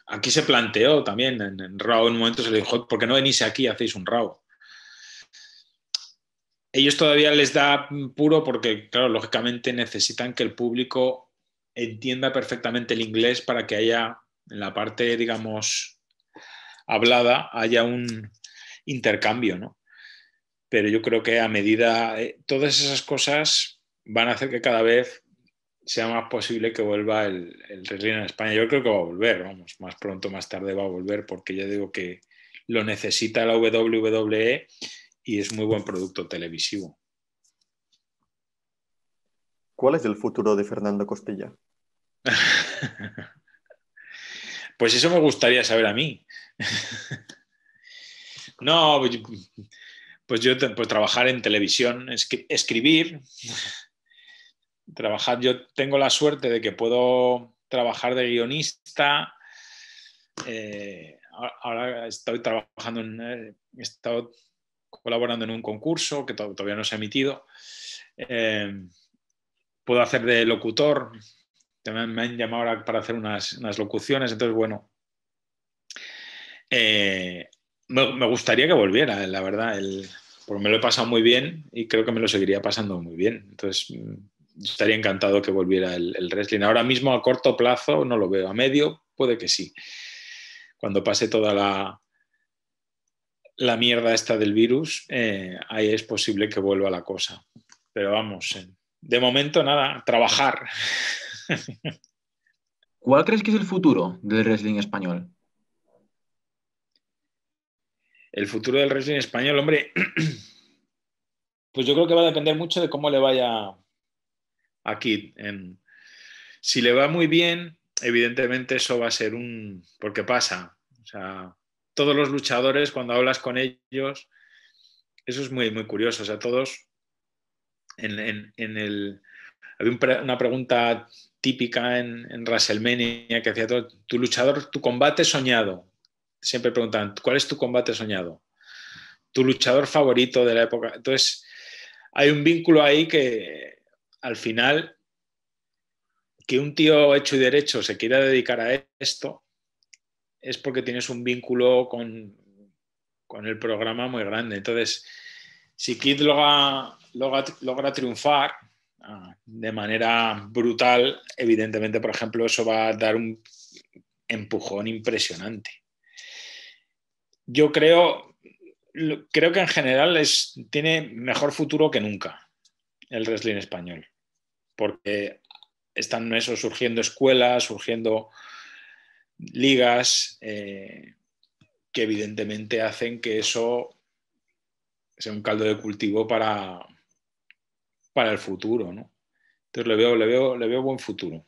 [SPEAKER 2] Aquí se planteó también, en Raw en un momento se le dijo, ¿por qué no venís aquí y hacéis un Raw? Ellos todavía les da puro porque, claro, lógicamente necesitan que el público entienda perfectamente el inglés para que haya, en la parte, digamos, hablada, haya un intercambio, ¿no? Pero yo creo que a medida, todas esas cosas van a hacer que cada vez sea más posible que vuelva el wrestling en España. Yo creo que va a volver, vamos, más pronto, más tarde va a volver, porque ya digo que lo necesita la WWE y es muy buen producto televisivo.
[SPEAKER 1] ¿Cuál es el futuro de Fernando Costilla?
[SPEAKER 2] Pues eso me gustaría saber a mí. No, pues yo trabajar en televisión, escribir, trabajar. Yo tengo la suerte de que puedo trabajar de guionista. Ahora estoy trabajando he estado colaborando en un concurso que todavía no se ha emitido. Puedo hacer de locutor. También me han llamado ahora para hacer unas locuciones. Entonces, bueno, me gustaría que volviera, la verdad. Porque me lo he pasado muy bien y creo que me lo seguiría pasando muy bien. Entonces, estaría encantado que volviera el wrestling. Ahora mismo, a corto plazo, no lo veo. A medio, puede que sí. Cuando pase toda la mierda esta del virus, ahí es posible que vuelva la cosa. Pero vamos, de momento nada, trabajar.
[SPEAKER 3] ¿Cuál crees que es el futuro del wrestling español?
[SPEAKER 2] El futuro del wrestling español, hombre, pues yo creo que va a depender mucho de cómo le vaya aquí. Si le va muy bien, evidentemente eso va a ser porque pasa. O sea, todos los luchadores, cuando hablas con ellos, eso es muy, muy curioso. O sea, todos había una pregunta típica en WrestleMania que hacía tu luchador, tu combate soñado. Siempre preguntan, ¿cuál es tu combate soñado? Tu luchador favorito de la época. Entonces, hay un vínculo ahí que al final, que un tío hecho y derecho se quiera dedicar a esto, es porque tienes un vínculo con el programa muy grande. Entonces, si Kid logra triunfar de manera brutal, evidentemente, por ejemplo, eso va a dar un empujón impresionante. Yo creo que en general tiene mejor futuro que nunca el wrestling español, porque están surgiendo escuelas, surgiendo ligas que evidentemente hacen que eso sea un caldo de cultivo para el futuro, ¿no? Entonces le veo buen futuro.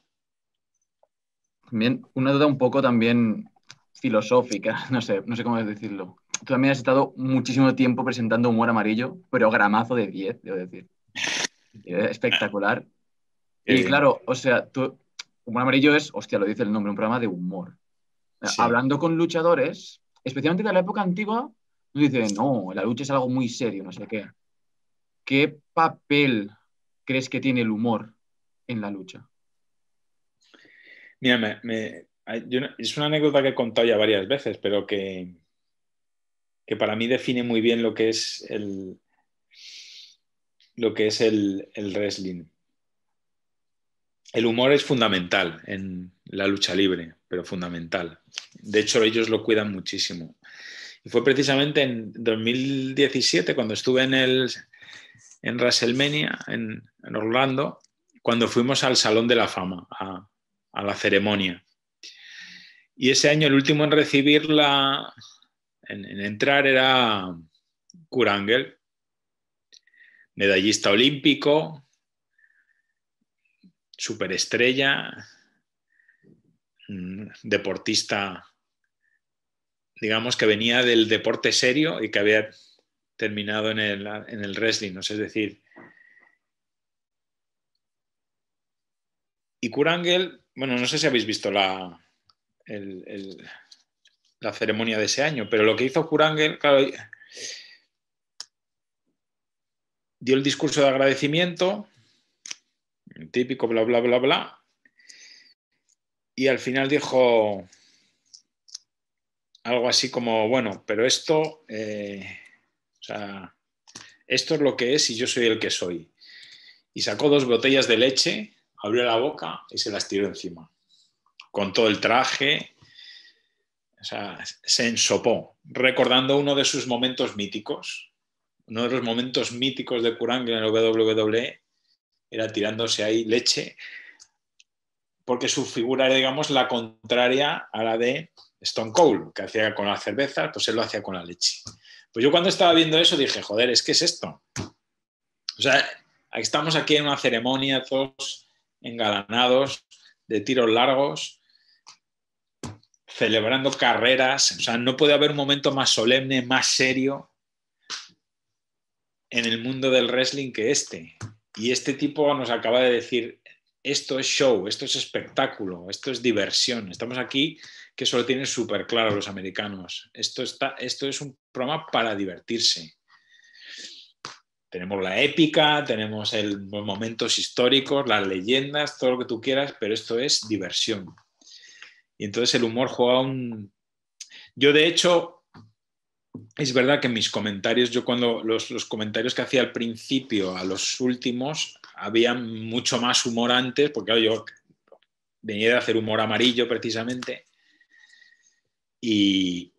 [SPEAKER 3] También una duda un poco también filosófica, no sé cómo decirlo. Tú también has estado muchísimo tiempo presentando Humor Amarillo, pero gramazo de 10, debo decir. Espectacular.
[SPEAKER 2] Qué
[SPEAKER 3] Y
[SPEAKER 2] bien.
[SPEAKER 3] claro, o sea, Humor Amarillo es, hostia, lo dice el nombre, un programa de humor.
[SPEAKER 2] Sí.
[SPEAKER 3] Hablando con luchadores, especialmente de la época antigua, nos dicen, no, la lucha es algo muy serio, no sé qué. ¿Qué papel crees que tiene el humor en la lucha?
[SPEAKER 2] Mira, es una anécdota que he contado ya varias veces, pero que para mí define muy bien lo que es el wrestling. El humor es fundamental en la lucha libre, pero fundamental. De hecho, ellos lo cuidan muchísimo. Y fue precisamente en 2017, cuando estuve en WrestleMania, en Orlando, cuando fuimos al Salón de la Fama, a la ceremonia. Y ese año el último en recibirla, en entrar, era Kurt Angle, medallista olímpico, superestrella, deportista, digamos que venía del deporte serio y que había terminado en el wrestling, ¿no? Es decir, y Kurt Angle, bueno, no sé si habéis visto la ceremonia de ese año, pero lo que hizo Kurt Angle, claro, dio el discurso de agradecimiento, típico, bla, bla, bla, bla, y al final dijo algo así como, bueno, pero esto, o sea, esto es lo que es y yo soy el que soy. Y sacó 2 botellas de leche, abrió la boca y se las tiró encima. Con todo el traje, o sea, se ensopó, recordando uno de sus momentos míticos. Uno de los momentos míticos de Kurt Angle en el WWE era tirándose ahí leche, porque su figura era, digamos, la contraria a la de Stone Cold, que hacía con la cerveza, pues él lo hacía con la leche. Pues yo cuando estaba viendo eso dije, joder, ¿qué es esto? O sea, estamos aquí en una ceremonia, todos engalanados, de tiros largos, celebrando carreras. O sea, no puede haber un momento más solemne, más serio en el mundo del wrestling que este. Y este tipo nos acaba de decir, esto es show, esto es espectáculo, esto es diversión. Estamos aquí, que eso lo tienen súper claro los americanos. Esto es un programa para divertirse. Tenemos la épica, tenemos los momentos históricos, las leyendas, todo lo que tú quieras, pero esto es diversión. Y entonces el humor juega un... Yo, de hecho, es verdad que en mis comentarios, yo cuando los comentarios que hacía al principio a los últimos, había mucho más humor antes, porque claro, yo venía de hacer humor amarillo precisamente, y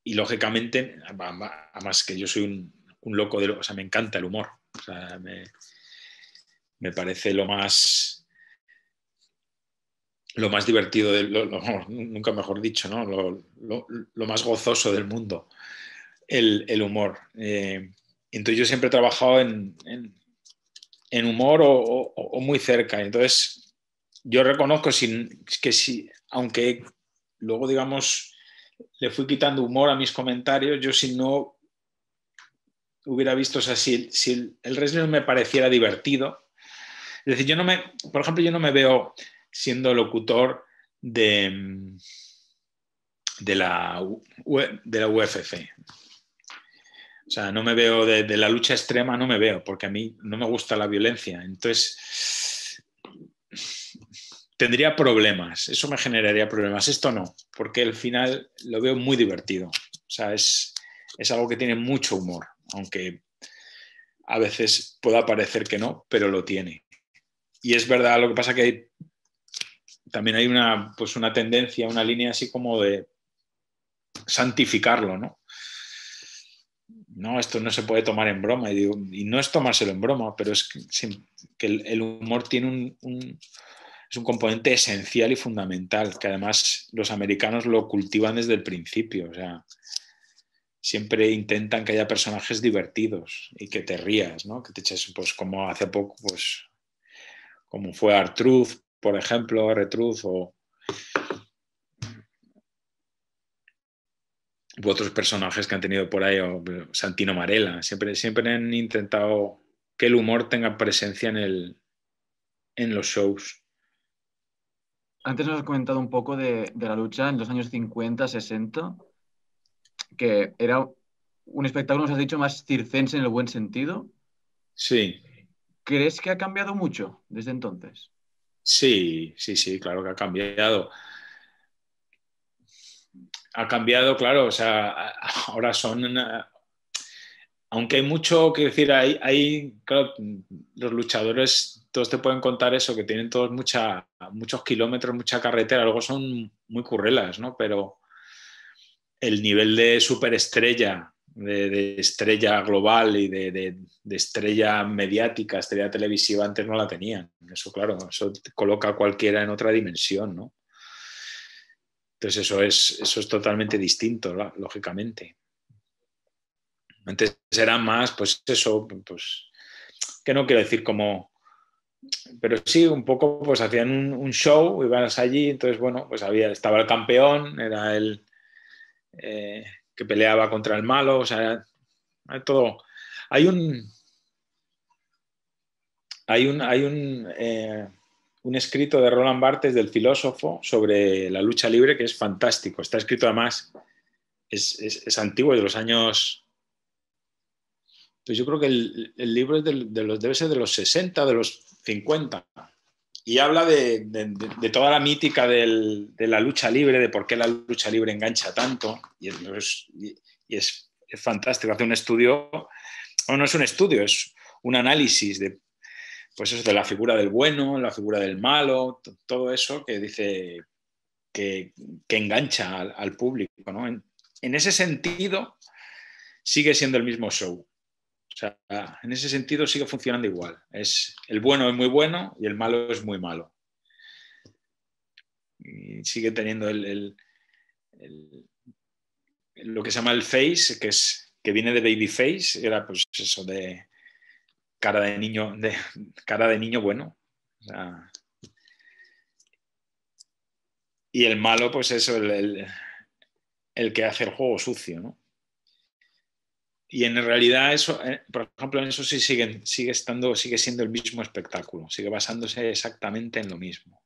[SPEAKER 2] lógicamente, además que yo soy un loco o sea, me encanta el humor. O sea, me parece lo más divertido, nunca mejor dicho, ¿no? Lo más gozoso del mundo, el humor. Entonces yo siempre he trabajado en humor o muy cerca. Entonces yo reconozco que aunque luego, digamos, le fui quitando humor a mis comentarios, yo si no hubiera visto, o sea, si el wrestling me pareciera divertido, es decir, por ejemplo, yo no me veo siendo locutor de la UFC. O sea, no me veo de la lucha extrema, no me veo, porque a mí no me gusta la violencia. Entonces, tendría problemas, eso me generaría problemas. Esto no, porque al final lo veo muy divertido. O sea, es algo que tiene mucho humor, aunque a veces pueda parecer que no, pero lo tiene. Y es verdad, lo que pasa que también hay una tendencia, una línea así como de santificarlo, ¿no? No, esto no se puede tomar en broma. Y no es tomárselo en broma, pero es que el humor tiene es un componente esencial y fundamental, que además los americanos lo cultivan desde el principio. O sea, siempre intentan que haya personajes divertidos y que te rías, ¿no? Que te eches, pues como hace poco, pues como fue R-Truth, por ejemplo, R-Truth o otros personajes que han tenido por ahí, o Santino Marella. Siempre han intentado que el humor tenga presencia en los shows.
[SPEAKER 3] Antes nos has comentado un poco de la lucha en los años 50, 60, que era un espectáculo, nos has dicho, más circense en el buen sentido.
[SPEAKER 2] Sí,
[SPEAKER 3] ¿Crees que ha cambiado mucho desde entonces?
[SPEAKER 2] sí, claro que ha cambiado. Ha cambiado, claro, o sea, ahora aunque hay mucho que decir, claro, los luchadores, todos te pueden contar eso, que tienen todos muchos kilómetros, mucha carretera, luego son muy currelas, ¿no? Pero el nivel de superestrella, de estrella global y de estrella mediática, estrella televisiva, antes no la tenían. Eso, claro, eso te coloca a cualquiera en otra dimensión, ¿no? Entonces eso es totalmente distinto, lógicamente. Antes era más, pues eso, pues, que no quiero decir como, pero sí, un poco, pues hacían un show, ibas allí, entonces, bueno, pues estaba el campeón, era el que peleaba contra el malo, o sea, hay todo. Hay un escrito de Roland Barthes, del filósofo, sobre la lucha libre, que es fantástico. Está escrito además, es antiguo, de los años... Pues yo creo que el libro es debe ser de los 60, de los 50. Y habla de toda la mítica de la lucha libre, de por qué la lucha libre engancha tanto. Y es fantástico. Hace un estudio, o no es un estudio, es un análisis pues eso, de la figura del bueno, la figura del malo, todo eso que dice que engancha al público, ¿no? En ese sentido, sigue siendo el mismo show. O sea, en ese sentido sigue funcionando igual. El bueno es muy bueno y el malo es muy malo. Y sigue teniendo lo que se llama el face, que viene de baby face, era pues eso de cara de niño bueno. O sea, y el malo, pues eso, el que hace el juego sucio, ¿no? Y en realidad eso, por ejemplo, en eso sí sigue siendo el mismo espectáculo, sigue basándose exactamente en lo mismo.